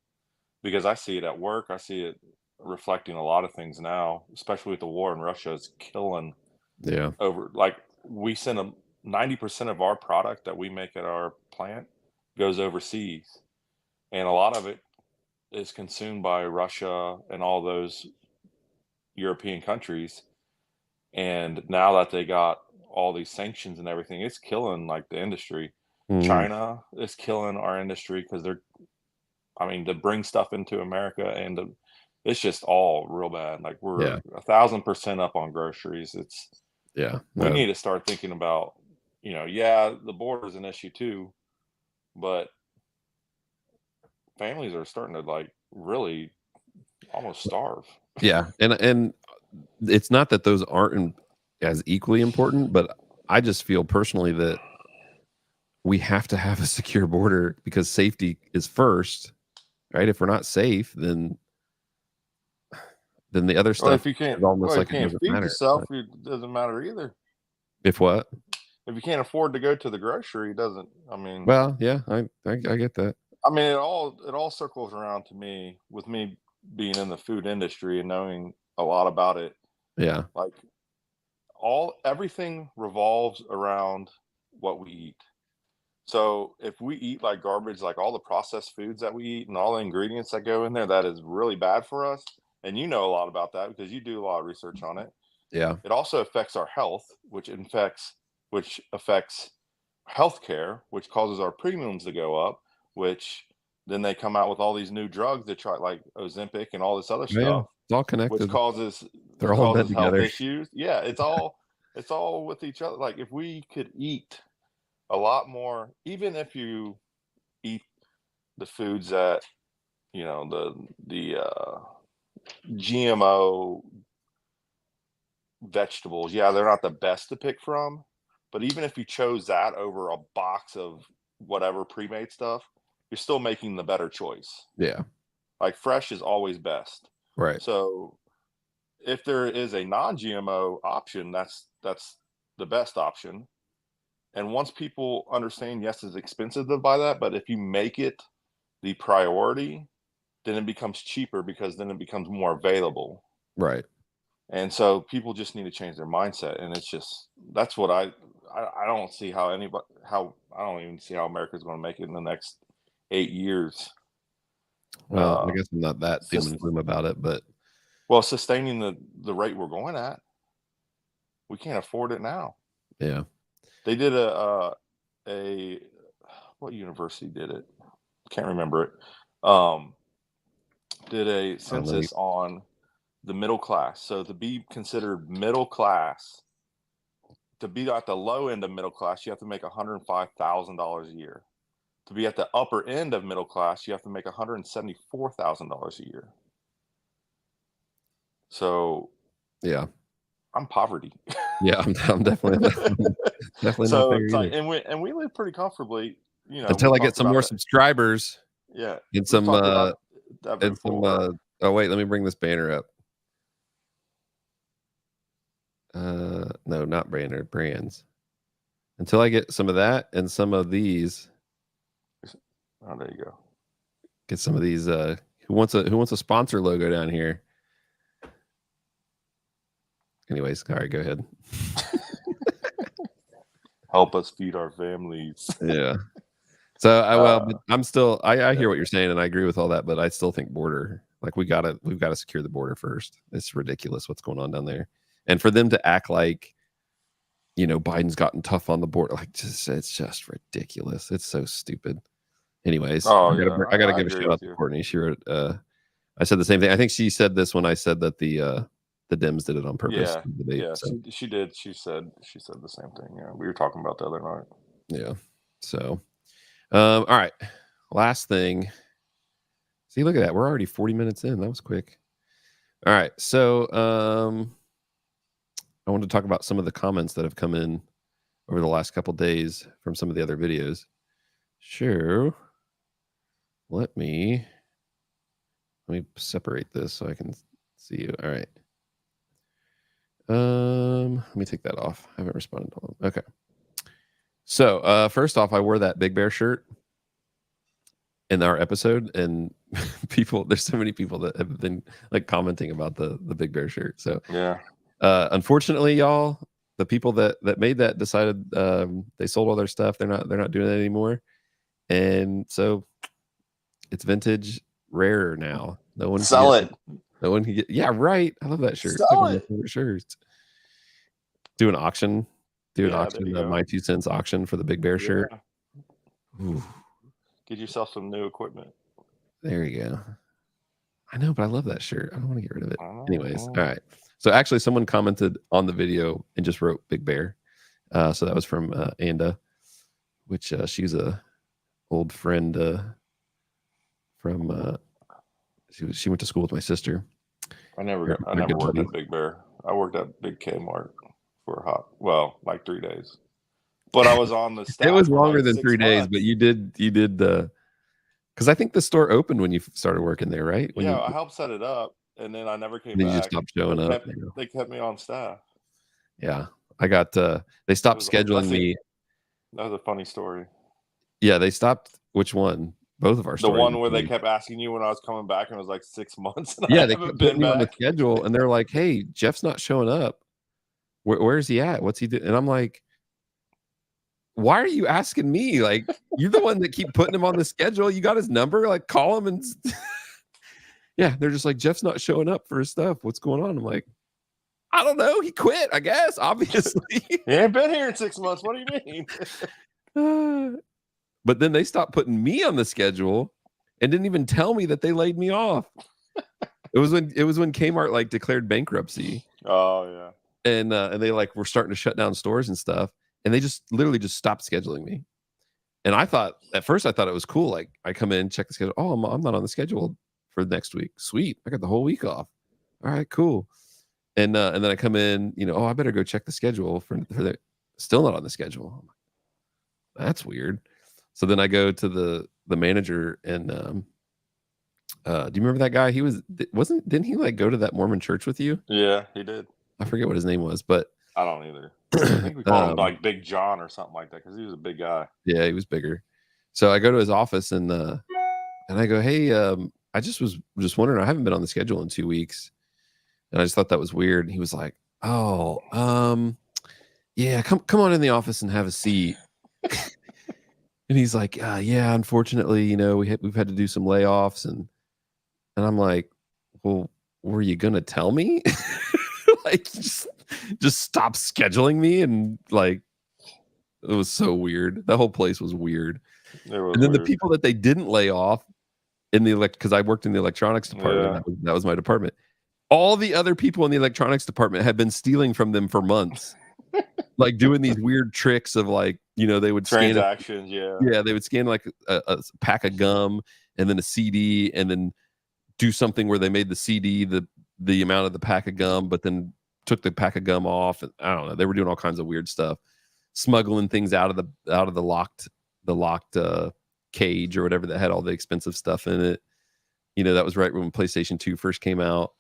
because I see it at work. I see it reflecting a lot of things now, especially with the war in Russia. It's killing yeah, over like we send a 90% of our product that we make at our plant goes overseas, and a lot of it is consumed by Russia and all those European countries. And now that they got all these sanctions and everything, it's killing like the industry. mhm, China is killing our industry because I mean, to bring stuff into America it's just all real bad. Like we're yeah, 1,000% up on groceries. yeah. We No, need to start thinking about. yeah, the border is an issue too, but families are starting to like really almost starve. Yeah, and it's not that those aren't as equally important, but I just feel personally that we have to have a secure border because safety is first, right? If we're not safe, then the other Well, stuff is almost if like you it can't doesn't feed matter. yourself, it doesn't matter either. If what? If you can't afford to go to the grocery, it doesn't. Well, yeah, I get that. It all circles around to me with me being in the food industry and knowing a lot about it. Yeah, Like all everything revolves around what we eat. So if we eat like garbage, like all the processed foods that we eat and all the ingredients that go in there, that is really bad for us. And you know a lot about that because you do a lot of research on it. yeah, It also affects our health, which affects healthcare, which causes our premiums to go up, which then they come out with all these new drugs that try like Ozempic and all this other yeah. stuff, It's all which connected. causes They're which all in bed causes health together. issues. Yeah, it's all with each other. Like if we could eat a lot more, even if you eat the foods that the GMO vegetables, yeah, they're not the best to pick from, but even if you chose that over a box of whatever pre-made stuff, you're still making the better choice. Yeah, Like fresh is always best. right, So if there is a non-GMO option, that's the best option. And once people understand, yes, it's expensive to buy that, but if you make it the priority, then it becomes cheaper because then it becomes more available. right. And so people just need to change their mindset. And it's just that's what I don't see how anybody how I don't even see how America's going to make it in the next 8 years. Well, I Uh, guess I'm not that doom just and gloom about it, but well, sustaining the rate we're going at, we can't afford it now. yeah, They did a what university did it? Can't remember it. Um, did a I don't know. census on the middle class. So to be considered middle class, to be at the low end of middle class, you have to make $105,000 a year. To be at the upper end of middle class, you have to make $174,000 a year. So Yeah, I'm poverty. yeah. I'm definitely definitely not So there it's like, either. and we live pretty comfortably. Until We've I get talked some about more that. subscribers Yeah, and we've some talked about that and some before. oh wait, let me bring this banner up. No, not banner, brands. Until I get some of that and some of these, Oh, there you go. get some of these who wants a sponsor logo down here. Anyways, all right, go ahead. Help us feed our families. Yeah. So but uh, I'm still I yeah, hear what you're saying and I agree with all that, but I still think border, like we've gotta secure the border first. It's ridiculous what's going on down there. And for them to act like, Biden's gotten tough on the border, like it's just ridiculous. It's so stupid. Anyways, oh yeah, I gotta I give a agree shout with out to you. Courtney. She wrote I said the same thing. I think she said this when I said that the Dems did it on purpose, Yeah, the debate. yeah, So she did. She said the same thing. Yeah, we were talking about the other night. yeah. So all right. Last thing. See, look at that. We're already 40 minutes in. That was quick. All right. So I wanted to talk about some of the comments that have come in over the last couple days from some of the other videos. Sure. Let me separate this so I can see you. All right. Let me take that off. I haven't responded to them. Okay. So first off, I wore that Big Bear shirt in our episode, and there's so many people that have been like commenting about the Big Bear shirt. So Yeah, unfortunately, y'all, the people that made that decided they sold all their stuff. They're not doing it anymore, and so it's vintage, rare now. No one can sell get. it, No one can get. Yeah, right. I love that shirt. It's like sell one of my it. favorite shirts. Do an auction. Do an Yeah, there auction. you A go. MyTooSense auction for the Big Bear shirt. Yeah, Ooh, get yourself some new equipment. there you go. I know, but I love that shirt. I don't want to get rid of it. I Anyways, all know. right. So actually, someone commented on the video and just wrote Big Bear. So that was from Anda, which she's a old friend from. She went to school with my sister. I never Good worked buddies. at Big Bear. I worked at Big Kmart for like 3 days. But I was on the It staff was for longer like than 6 3 days, but months. you did because I think the store opened when you started working there, right? When Yeah, you I helped set it up, and then I never came then you just back. stopped showing up. They kept me on staff. Yeah, I got. They It stopped was scheduling me. that was a funny story. Yeah, they stopped. Which one? Both of our The stories. one where they kept asking you when I was coming back, and it was like 6 months, and I Yeah, they haven't kept been putting me on the back. schedule, and they're like, "Hey, Jeff's not showing up. Where's he at? What's he doing?" And I'm like, "Why are you asking me? Like, you're the one that keep putting him on the schedule. You got his number. Like, call him." And yeah, they're just like, "Jeff's not showing up for his stuff. What's going on?" I'm like, "I don't know. He quit. I guess. Obviously." He ain't been here in 6 months. What do you mean? But then they stopped putting me on the schedule and didn't even tell me that they laid me off. It was when Kmart like declared bankruptcy. Oh yeah. And they like were starting to shut down stores and stuff, and they just literally just stopped scheduling me. And I thought at first it was cool. Like I come in, check the schedule. Oh, I'm not on the schedule for next week. Sweet, I got the whole week off. All right, cool. And then I come in, oh, I better go check the schedule for the still not on the schedule. That's weird. So then I go to the manager and do you remember that guy? Didn't he like go to that Mormon church with you? Yeah, he did. I forget what his name was, but I don't either. I think we called him um, like Big John or something like that because he was a big guy. yeah, he was bigger. So I go to his office and I go, "Hey, I was just wondering. I haven't been on the schedule in 2 weeks, and I just thought that was weird." And he was like, "Oh, yeah, come on in the office and have a seat." And he's like, "Yeah, unfortunately, we've had to do some layoffs." And I'm like, "Well, were you gonna tell me? Like, just stop scheduling me?" And like, it was so weird. That whole place was weird. It was And then the weird. people that they didn't lay off in the because I worked in the electronics department. Yeah. That was my department. All the other people in the electronics department had been stealing from them for months, like doing these weird tricks of like, they would scan it. Transactions, yeah. Yeah, they would scan like a pack of gum and then a CD, and then do something where they made the CD the amount of the pack of gum, but then took the pack of gum off. And I don't know. They were doing all kinds of weird stuff, smuggling things out of the locked cage or whatever that had all the expensive stuff in it. That was right when PlayStation 2 first came out.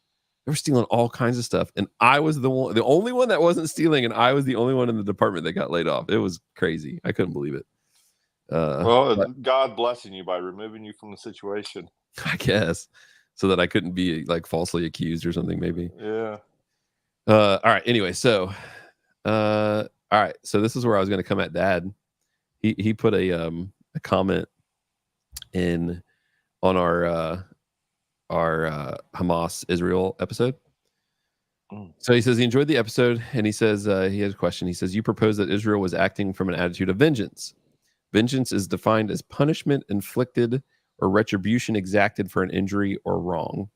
They were stealing all kinds of stuff, and I was the only one that wasn't stealing, and I was the only one in the department that got laid off. It was crazy. I couldn't believe it. God blessing you by removing you from the situation. I guess so that I couldn't be like falsely accused or something, maybe. Yeah. All right. Anyway, so all right. So this is where I was going to come at Dad. He put a comment in on our Hamas Israel episode. So he says he enjoyed the episode, and he says he has a question. He says, "You propose that Israel was acting from an attitude of vengeance. Vengeance is defined as punishment inflicted or retribution exacted for an injury or wrong.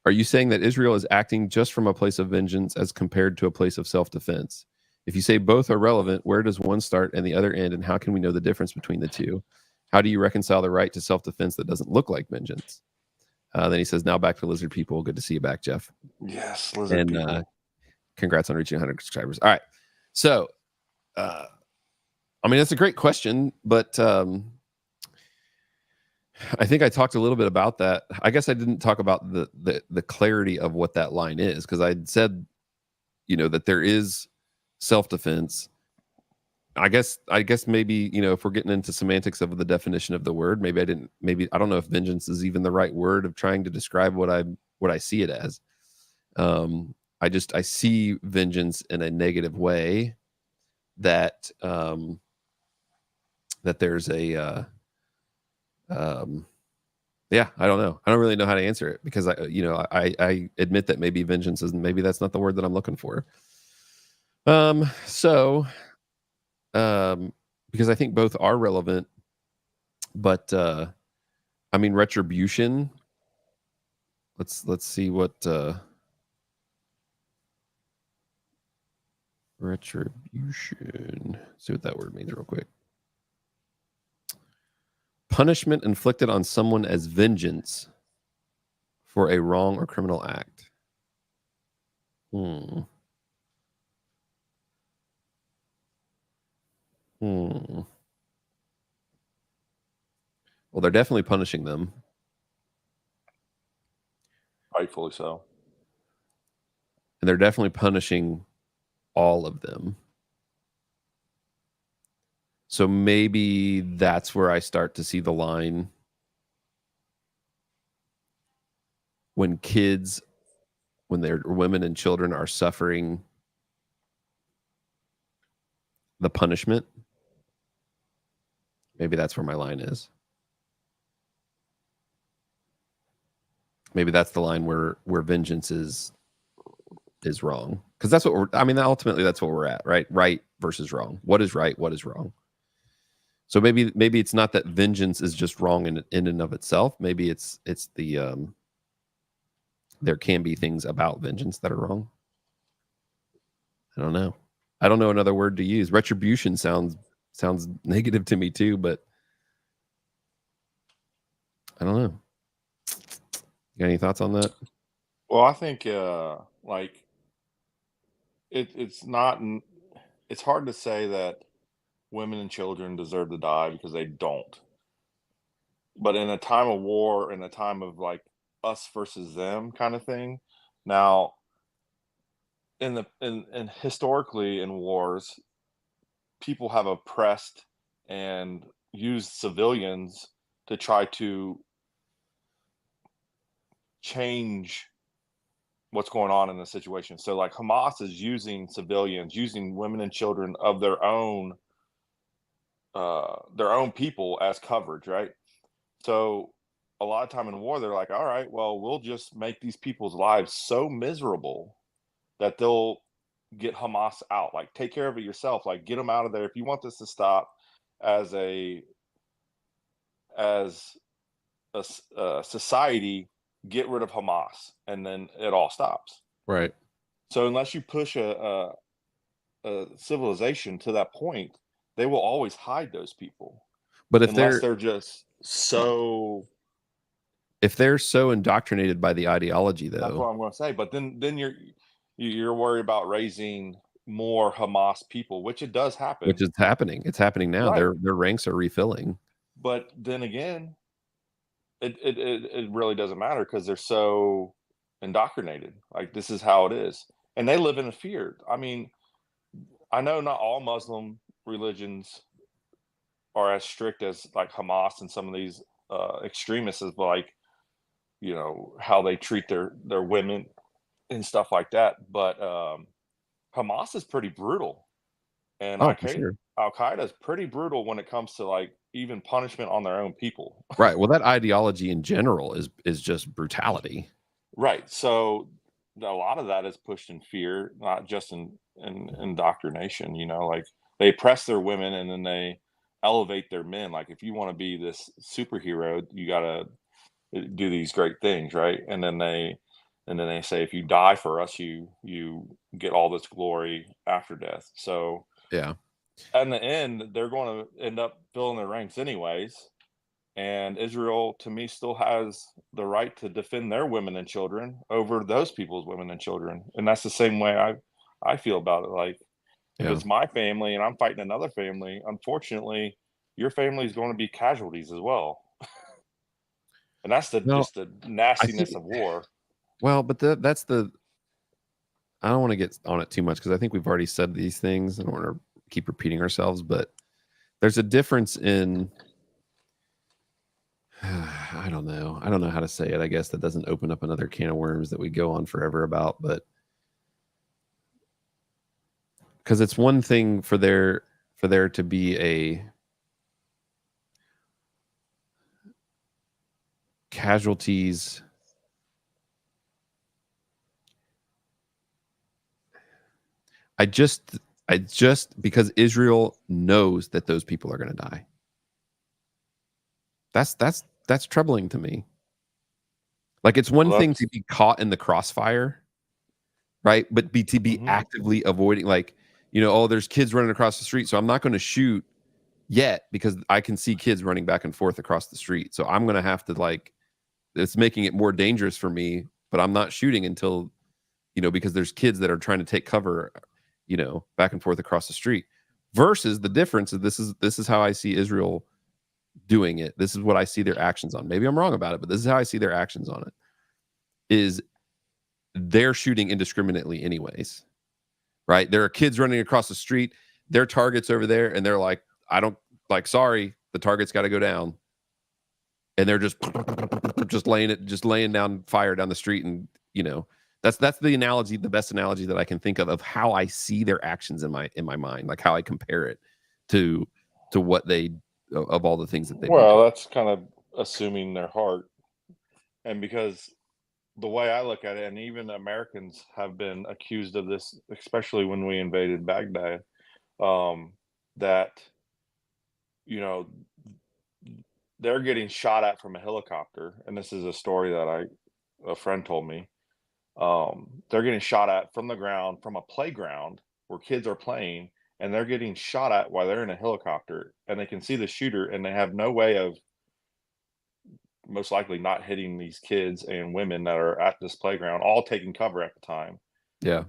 Are you saying that Israel is acting just from a place of vengeance as compared to a place of self-defense? If you say both are relevant, where does one start and the other end, and how can we know the difference between the two? How do you reconcile the right to self-defense that doesn't look like vengeance?" Then he says, "Now back to lizard people. Good to see you back, Jeff." Yes, lizard And people. congrats on reaching 100 subscribers. All right. So, I mean, that's a great question, but I think I talked a little bit about that. I guess I didn't talk about the clarity of what that line is, because I said, that there is self-defense. I guess maybe, if we're getting into semantics of the definition of the word, maybe I don't know if vengeance is even the right word of trying to describe what I see it as. I see vengeance in a negative way, that that there's a yeah, I don't know. I don't really know how to answer it, because I admit that maybe vengeance isn't, maybe that's not the word that I'm looking for. So because I think both are relevant, but I mean, retribution. Let's see what Retribution. Let's see what that word means real quick. Punishment inflicted on someone as vengeance for a wrong or criminal act. Hmm. Well, they're definitely punishing them. Rightfully so. And they're definitely punishing all of them. So maybe that's where I start to see the line when kids, when they're women and children are suffering the punishment. Maybe that's where my line is. Maybe that's the line where vengeance is wrong, because that's what we're. I mean, ultimately, that's what we're at, right? Right versus wrong. What is right? What is wrong? So maybe it's not that vengeance is just wrong in and of itself. Maybe it's the there can be things about vengeance that are wrong. I don't know. I don't know another word to use. Retribution sounds negative to me too, but I don't know. You got any thoughts on that? Well, I think like it's not. It's hard to say that women and children deserve to die because they don't. But in a time of war, in a time of like us versus them kind of thing, now in historically in wars, people have oppressed and used civilians to try to change what's going on in the situation. So like Hamas is using civilians, using women and children of their own people as coverage, right? So a lot of time in war, they're like, all right, well, we'll just make these people's lives so miserable that they'll get Hamas out. Like, take care of it yourself. Like, get them out of there. If you want this to stop as as a society, get rid of Hamas, and then it all stops. Right. So unless you push a civilization to that point, they will always hide those people. But Unless they're just so. if they're so indoctrinated by the ideology, That's though, what I'm going to say. But then you're worried about raising more Hamas people, which it does which happen, is happening. It's happening now. right? Their ranks are refilling. But then again, it really doesn't matter because they're so indoctrinated. Like, this is how it is, and they live in a fear. I mean, I know not all Muslim religions are as strict as like Hamas and some of these extremists, but like, how they treat their women and stuff like that. But Hamas is pretty brutal, and Oh, for sure. Al Qaeda is pretty brutal when it comes to like even punishment on their own people. Right. Well, that ideology in general is just brutality. Right. So a lot of that is pushed in fear, not just in indoctrination. Like, they oppress their women and then they elevate their men. Like, if you want to be this superhero, you got to do these great things, right? And then they say, if you die for us, you get all this glory after death. So Yeah. in the end, they're going to end up filling their ranks anyways. And Israel, to me, still has the right to defend their women and children over those people's women and children. And that's the same way I feel about it. Like, if Yeah. it's my family and I'm fighting another family, unfortunately, your family is going to be casualties as well. And that's Well, just the I think nastiness of war. well, but that's the I don't want to get on it too much because I think we've already said these things. I don't want to keep repeating ourselves, but there's a difference in I don't know. I don't know how to say it. I guess that doesn't open up another can of worms that we go on forever about, but because it's one thing for there to be a casualties. I just because Israel knows that those people are going to die. That's troubling to me. Like, it's one Well, thing to be caught in the crossfire, right? But to be mhm. actively avoiding, like, oh, there's kids running across the street, so I'm not going to shoot yet because I can see kids running back and forth across the street. So I'm going to have to it's making it more dangerous for me, but I'm not shooting until, because there's kids that are trying to take cover, back and forth across the street. Versus the difference is this is how I see Israel doing it. This is what I see their actions on. Maybe I'm wrong about it, but this is how I see their actions on it. Is they're shooting indiscriminately anyways, right? There are kids running across the street, their target's over there, and they're like, I don't sorry, the target's got to go down. And they're just laying down fire down the street. And, that's the analogy, the best analogy that I can think of how I see their actions in my mind, like how I compare it to what they, of all the things that they've been Well, doing. that's kind of assuming their heart. And because the way I look at it, and even Americans have been accused of this, especially when we invaded Baghdad, that, you know, they're getting shot at from a helicopter. And this is a story that a friend told me. They're getting shot at from the ground, from a playground where kids are playing, and they're getting shot at while they're in a helicopter, and they can see the shooter, and they have no way of most likely not hitting these kids and women that are at this playground, all taking cover at the time, Yeah.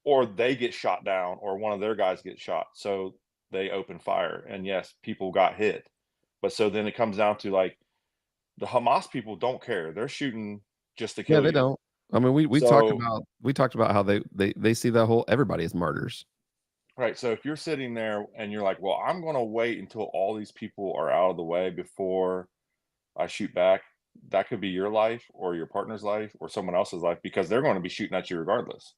or they get shot down, or one of their guys gets shot. So they open fire, and yes, people got hit. But so then it comes down to like the Hamas people don't care; they're shooting just to Yeah, kill they you. don't. I mean, So we talked about how they see that whole everybody as martyrs. right. So if you're sitting there and you're like, well, I'm going to wait until all these people are out of the way before I shoot back, that could be your life or your partner's life or someone else's life because they're going to be shooting at you regardless.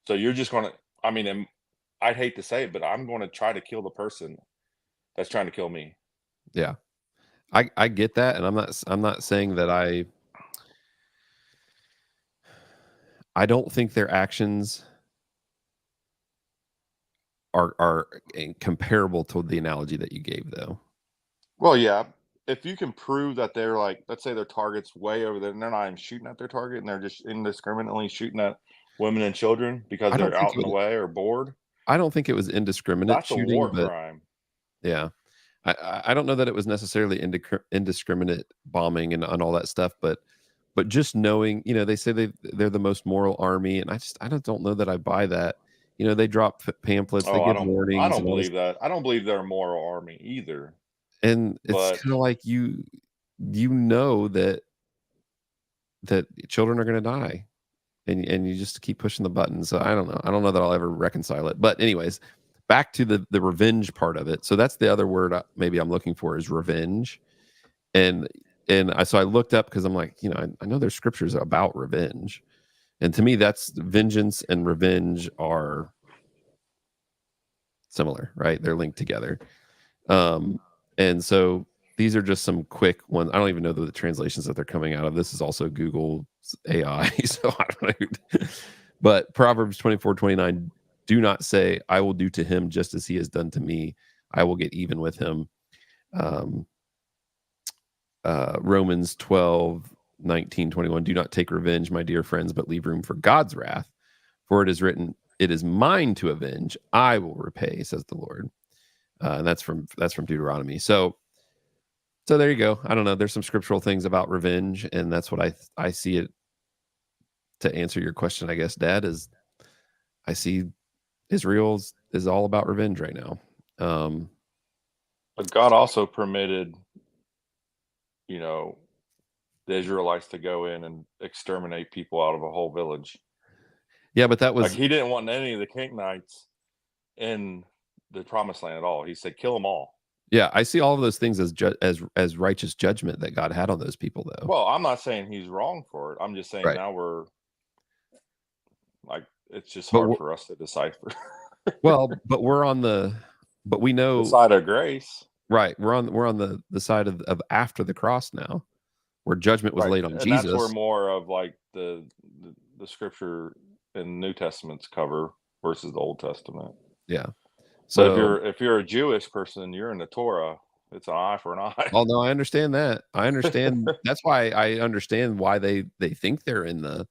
So you're just going to, I mean, I'd hate to say it, but I'm going to try to kill the person that's trying to kill me. Yeah. I get that, and I'm not saying that I don't think their actions are comparable to the analogy that you gave, though. Well, yeah. If you can prove that they're like, let's say their target's way over there and they're not even shooting at their target and they're just indiscriminately shooting at women and children because I don't they're think out it in the was way or bored, I don't think it was indiscriminate that's a shooting, war but crime. yeah. I don't know that it was necessarily indiscriminate bombing and all that stuff, but just knowing, they say they're the most moral army, and I don't know that I buy that. They drop pamphlets, they Oh, give I warnings don't and all this, believe that. I don't believe they're a moral army either. and it's But kind of like you know that children are going to die, and you just keep pushing the button. So I don't know. I don't know that I'll ever reconcile it. But anyways, back to the revenge part of it. So that's the other word maybe I'm looking for is revenge. And so I looked up because I'm like, I know there's scriptures about revenge. And to me, that's vengeance and revenge are similar, right? They're linked together. And so these are just some quick ones. I don't even know the translations that they're coming out of. This is also Google AI, so I don't know. But Proverbs 24:29, do not say, I will do to him just as he has done to me. I will get even with him. Um, Romans 12:19-21, do not take revenge, my dear friends, but leave room for God's wrath. For it is written, it is mine to avenge. I will repay, says the Lord. And that's from Deuteronomy. So there you go. I don't know. There's some scriptural things about revenge, and that's what I see it to answer your question, I guess, Dad, is I see Israel is all about revenge right now. but God also permitted, you know, the Israelites to go in and exterminate people out of a whole village. Yeah, but that Like was he didn't want any of the Canaanites in the promised land at all. He said, kill them all. yeah, I see all of those things as as righteous judgment that God had on those people, though. Well, I'm not saying he's wrong for it. I'm just saying Right. now we're like, it's just But hard for us to decipher but we're on but we the know, side of grace. right, we're on the side of after the cross now, where judgment was Right. laid on And that's where Jesus. more of like the scripture in New Testament's cover versus the Old Testament. Yeah. But So, if you're a Jewish person, you're in the Torah. It's an eye for an eye. oh no, I understand that. I understand. That's why I understand why they think they're in the.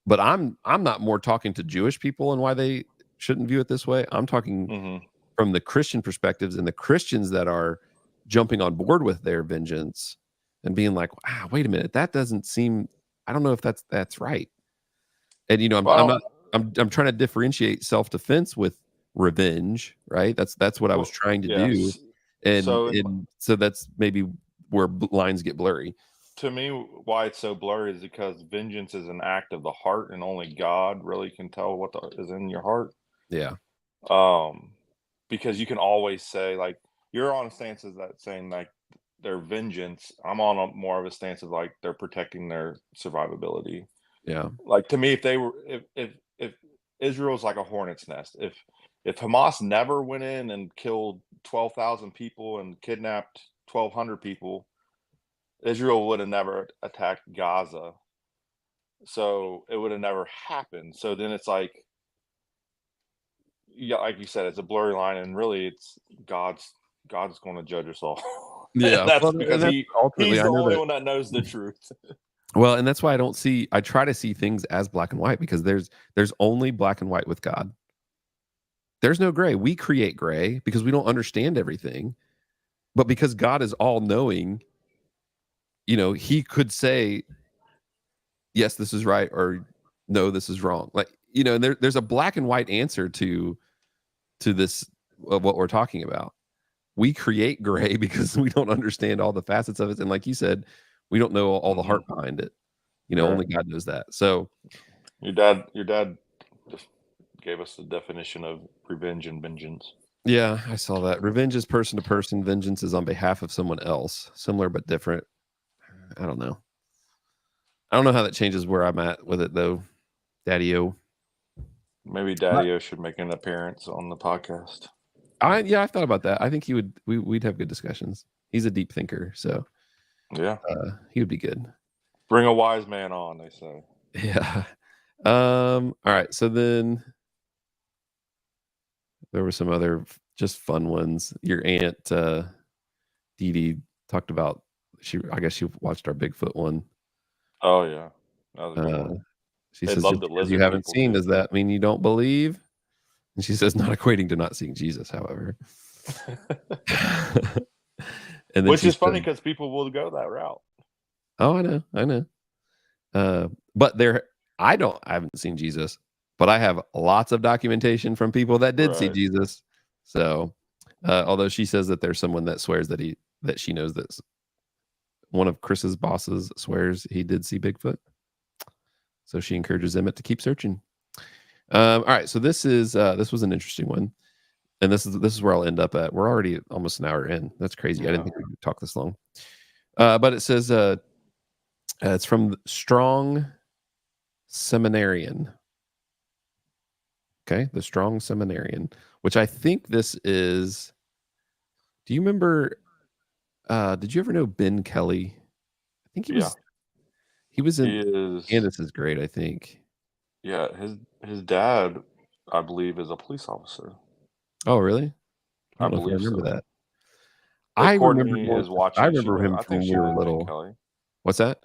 But I'm not more talking to Jewish people and why they shouldn't view it this way. I'm talking Mm-hmm. from the Christian perspectives and the Christians that are jumping on board with their vengeance and being like, wait a minute, that doesn't seem, I don't know if that's right. And I'm not, Well, I'm trying to differentiate self-defense with revenge, right? That's what I was well, trying to do. yes. And So, so that's maybe where lines get blurry. to me, why it's so blurry is because vengeance is an act of the heart, and only God really can tell what is in your heart. Yeah. Um, because you can always say, like, you're on a stance of that saying like their vengeance. I'm on a more of a stance of like they're protecting their survivability. Yeah. Like, to me, if they were, if Israel's like a hornet's nest, if Hamas never went in and killed 12,000 people and kidnapped 1,200 people, Israel would have never attacked Gaza. So it would have never happened. So then it's like, yeah, like you said, it's a blurry line, and really, it's God's going to judge us all, and Yeah. that's Well, and because that's ultimately, he's I the know only that. one that knows the truth. Well, and that's why I try to see things as black and white, because there's only black and white with God. There's no gray. We create gray because we don't understand everything. But because God is all knowing, he could say, yes, this is right, or no, this is wrong. Like, and there's a black and white answer to this of what we're talking about. We create gray because we don't understand all the facets of it. And like you said, we don't know all the Hmm. heart behind it. Right. Only God knows that. So Your dad just gave us the definition of revenge and vengeance. yeah, I saw that. Revenge is person to person. Vengeance is on behalf of someone else. Similar but different. I don't know. I don't know how that changes where I'm at with it though, Daddy-o. Maybe Daddy-O should make an appearance on the podcast. I've thought about that. I think we'd have good discussions. He's a deep thinker, so Yeah. he would be good. Bring a wise man on, they say. Yeah. All right. So then there were some other just fun ones. Your aunt Dee Dee talked about I guess she watched our Bigfoot one. Oh yeah, that was a good one. She They says, love just the because you lizard haven't people seen, too. does that mean you don't believe? And she says, not equating to not seeing Jesus, however. And then Which she is funny said, because people will go that route. oh, I know. But I haven't seen Jesus, but I have lots of documentation from people that did see Right. Jesus. So, although she says that there's someone that swears that she knows this, one of Chris's bosses swears he did see Bigfoot. So she encourages Emmett to keep searching. All right, so this was an interesting one, and this is where I'll end up at. We're already almost an hour in. That's crazy. I didn't Yeah. think we could talk this long. But it says it's from Strong Seminarian. Okay, the Strong Seminarian, which I think this is. Do you remember? Did you ever know Ben Kelly? I think Yeah. he was in He is. Candace's grade, I think. Yeah. His dad, I believe, is a police officer. Oh, really? I I don't know if I believe remember so. that. If I remember Courtney more. is I watching, she remember knows. him I from think when she we were knows Ben little. Kelly. What's that?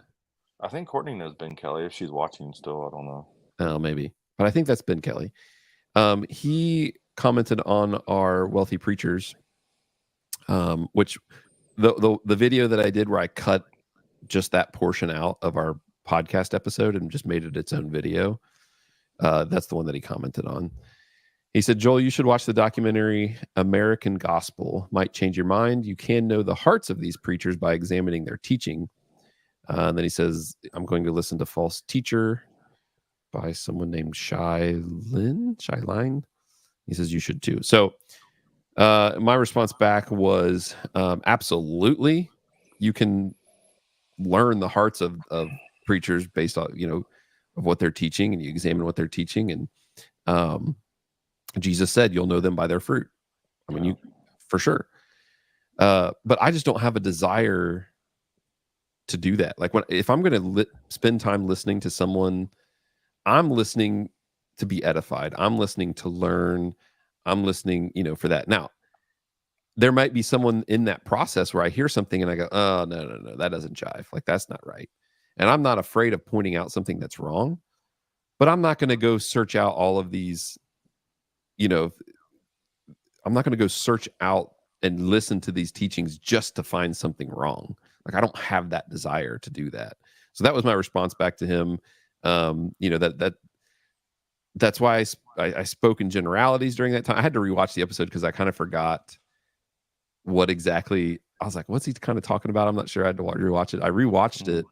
I think Courtney knows Ben Kelly. If she's watching still, I don't know. Oh, maybe. But I think that's Ben Kelly. He commented on our wealthy preachers, which the video that I did where I cut just that portion out of our podcast episode and just made it its own video. That's the one that he commented on. He said, Joel, you should watch the documentary American Gospel. Might change your mind. You can know the hearts of these preachers by examining their teaching. And then he says, I'm going to listen to False Teacher by someone named Shyline. He says, you should too. So my response back was, absolutely. You can learn the hearts of preachers based on, of what they're teaching, and you examine what they're teaching. And Jesus said, you'll know them by their fruit. I mean, Yeah. you for sure. But I just don't have a desire to do that. Like if I'm going to spend time listening to someone, I'm listening to be edified. I'm listening to learn. I'm listening, for that. Now, there might be someone in that process where I hear something and I go, oh, no, that doesn't jive. Like, that's not right. And I'm not afraid of pointing out something that's wrong, but I'm not going to go search out all of these you know, I'm not going to go search out and listen to these teachings just to find something wrong. Like, I don't have that desire to do that. So that was my response back to him. You know, that's why I spoke in generalities during that time. I had to rewatch the episode because I kind of forgot what exactly. I was like, what's he kind of talking about? I'm not sure. I had to rewatch it. I rewatched it,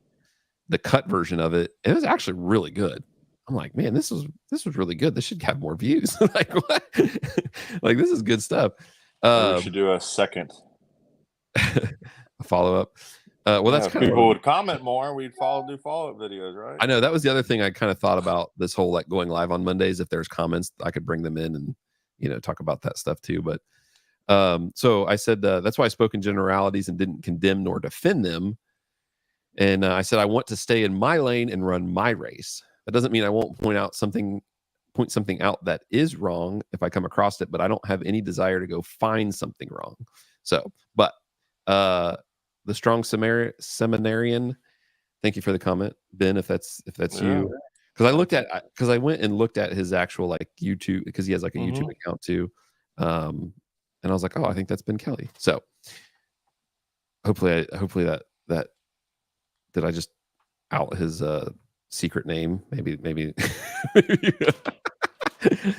the cut version of it, and it was actually really good. I'm like, man, this was really good. This should have more views. Like, what? Like, this is good stuff. We should do a second a follow-up. Well, that's if kind people would comment more, we'd do follow-up videos, right? I know that was the other thing I kind of thought about this whole like going live on Mondays. If there's comments, I could bring them in and, you know, talk about that stuff too. But so I said that's why I spoke in generalities and didn't condemn nor defend them. And I said I want to stay in my lane and run my race. That doesn't mean I won't point something out that is wrong if I come across it, but I don't have any desire to go find something wrong. So, but the strong seminarian, thank you for the comment, Ben, if that's you. Because I went and looked at his actual like YouTube, because he has like a YouTube account too. And I was like, oh, I think that's Ben Kelly. So hopefully that did I just out his secret name? Maybe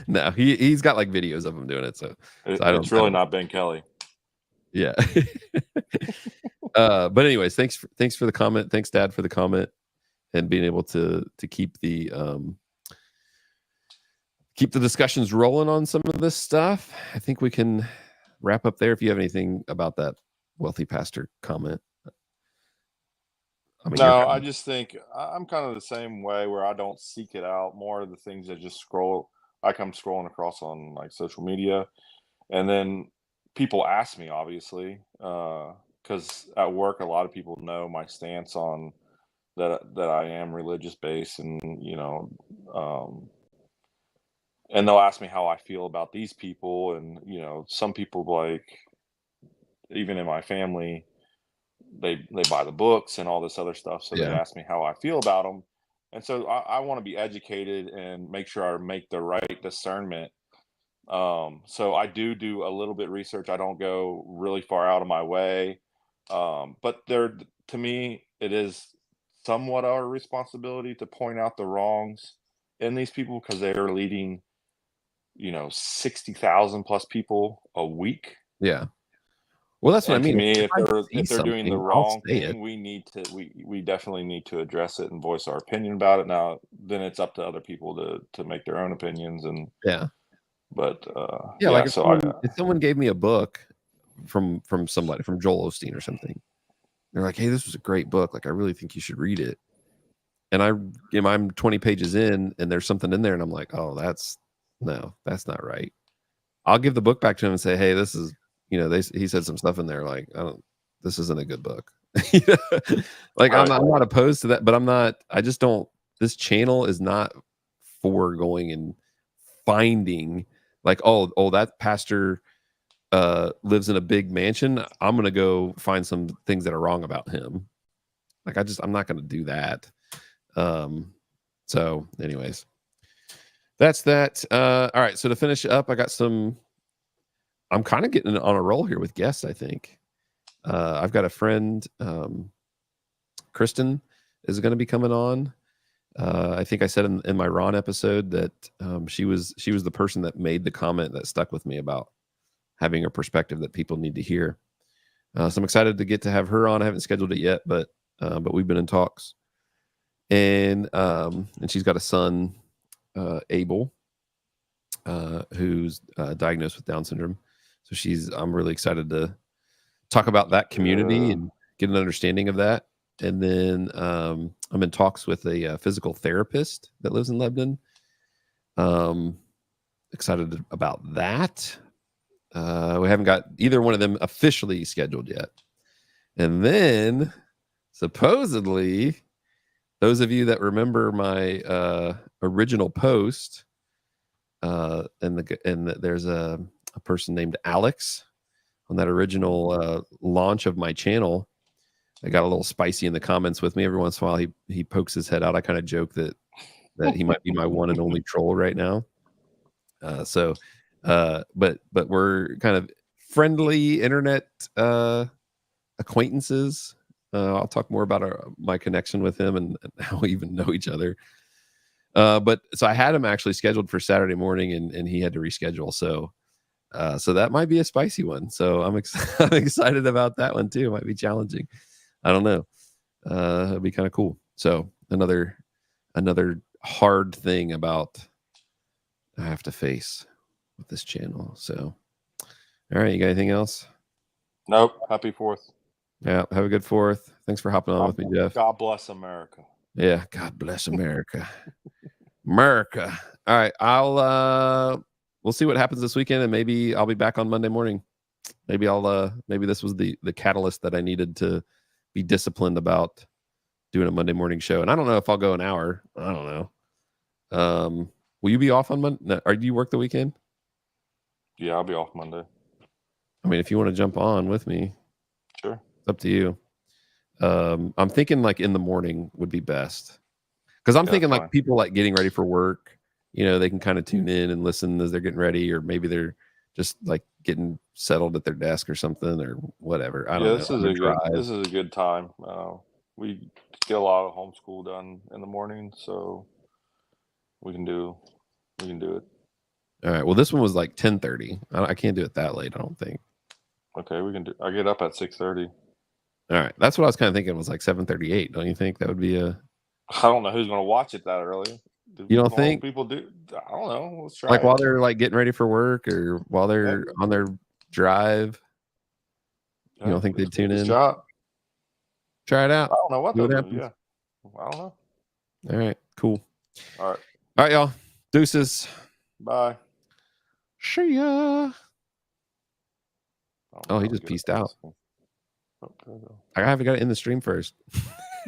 no, he's got like videos of him doing it. So it's really not Ben Kelly. Yeah. But anyways, thanks for the comment. Thanks, Dad, for the comment and being able to keep the discussions rolling on some of this stuff. I think we can wrap up there. If you have anything about that wealthy pastor comment. No, I just think I'm kind of the same way where I don't seek it out. More of the things that just I come scrolling across on like social media, and then people ask me, obviously, because at work a lot of people know my stance on that I am religious based, and you know, and they'll ask me how I feel about these people, and you know, some people, like even in my family, they buy the books and all this other stuff, so they ask me how I feel about them, and so I want to be educated and make sure I make the right discernment. So I do a little bit research. I don't go really far out of my way, but to me, it is somewhat our responsibility to point out the wrongs in these people, because they are leading, you know, 60,000 plus people a week. Yeah. Well, that's what I mean. To me, if they're doing the wrong thing, we definitely need to address it and voice our opinion about it. Now, then it's up to other people to make their own opinions. And but like if someone gave me a book from somebody, from Joel Osteen or something, they're like, hey, this was a great book, like I really think you should read it, and I'm 20 pages in and there's something in there and I'm like, oh, that's not right. I'll give the book back to him and say, hey, this is, you know, he said some stuff in there like, this isn't a good book. Like, I'm not opposed to that, but I just don't, this channel is not for going and finding like, oh, that pastor lives in a big mansion, I'm gonna go find some things that are wrong about him. Like, I'm not gonna do that. So anyways, that's that. All right, so to finish up, I'm kind of getting on a roll here with guests, I think. I've got a friend, Kristen is going to be coming on. I think I said in my Ron episode that she was the person that made the comment that stuck with me about having a perspective that people need to hear. So I'm excited to get to have her on. I haven't scheduled it yet, but we've been in talks. And she's got a son, Abel, who's diagnosed with Down syndrome. So I'm really excited to talk about that community and get an understanding of that. And then I'm in talks with a physical therapist that lives in Lebanon. Excited about that. We haven't got either one of them officially scheduled yet. And then supposedly, those of you that remember my original post, there's a person named Alex on that original launch of my channel. I got a little spicy in the comments with me. Every once in a while, he pokes his head out. I kind of joke that he might be my one and only troll right now. So But we're kind of friendly internet acquaintances. I'll talk more about my connection with him and how we even know each other. But so I had him actually scheduled for Saturday morning, and he had to reschedule. So that might be a spicy one. So I'm I'm excited about that one too. It might be challenging. I don't know. It'll be kind of cool. So another hard thing about I have to face with this channel. So all right, you got anything else? Nope. Happy 4th. Yeah, have a good 4th. Thanks for hopping on with me, Jeff. God bless America. Yeah, God bless America. America. All right, we'll see what happens this weekend, and maybe I'll be back on Monday morning. Maybe maybe this was the catalyst that I needed to be disciplined about doing a Monday morning show. And I don't know if I'll go an hour. I don't know. Will you be off on Monday? No, do you work the weekend? Yeah, I'll be off Monday. I mean, if you want to jump on with me, sure. It's up to you. I'm thinking like in the morning would be best. Because I'm thinking like people like getting ready for work, they can kind of tune in and listen as they're getting ready, or maybe they're just like getting settled at their desk or something or whatever. I don't know. This is a good time. We get a lot of homeschool done in the morning, so we can do it. All right. Well, this one was like 10:30. I can't do it that late, I don't think. Okay, we can do. I get up at 6:30. All right. That's what I was kind of thinking. It was like 7:38. Don't you think that would be a? I don't know who's going to watch it that early. You don't think people do? I don't know. Let's try. Like while they're like getting ready for work or while they're on their drive. You don't think they'd tune in? Job. Try it out. I don't know what they'll do. Yeah. I don't know. All right. Cool. All right, y'all. Deuces. Bye. See ya. Oh, he just peaced out. I have to go in the stream first.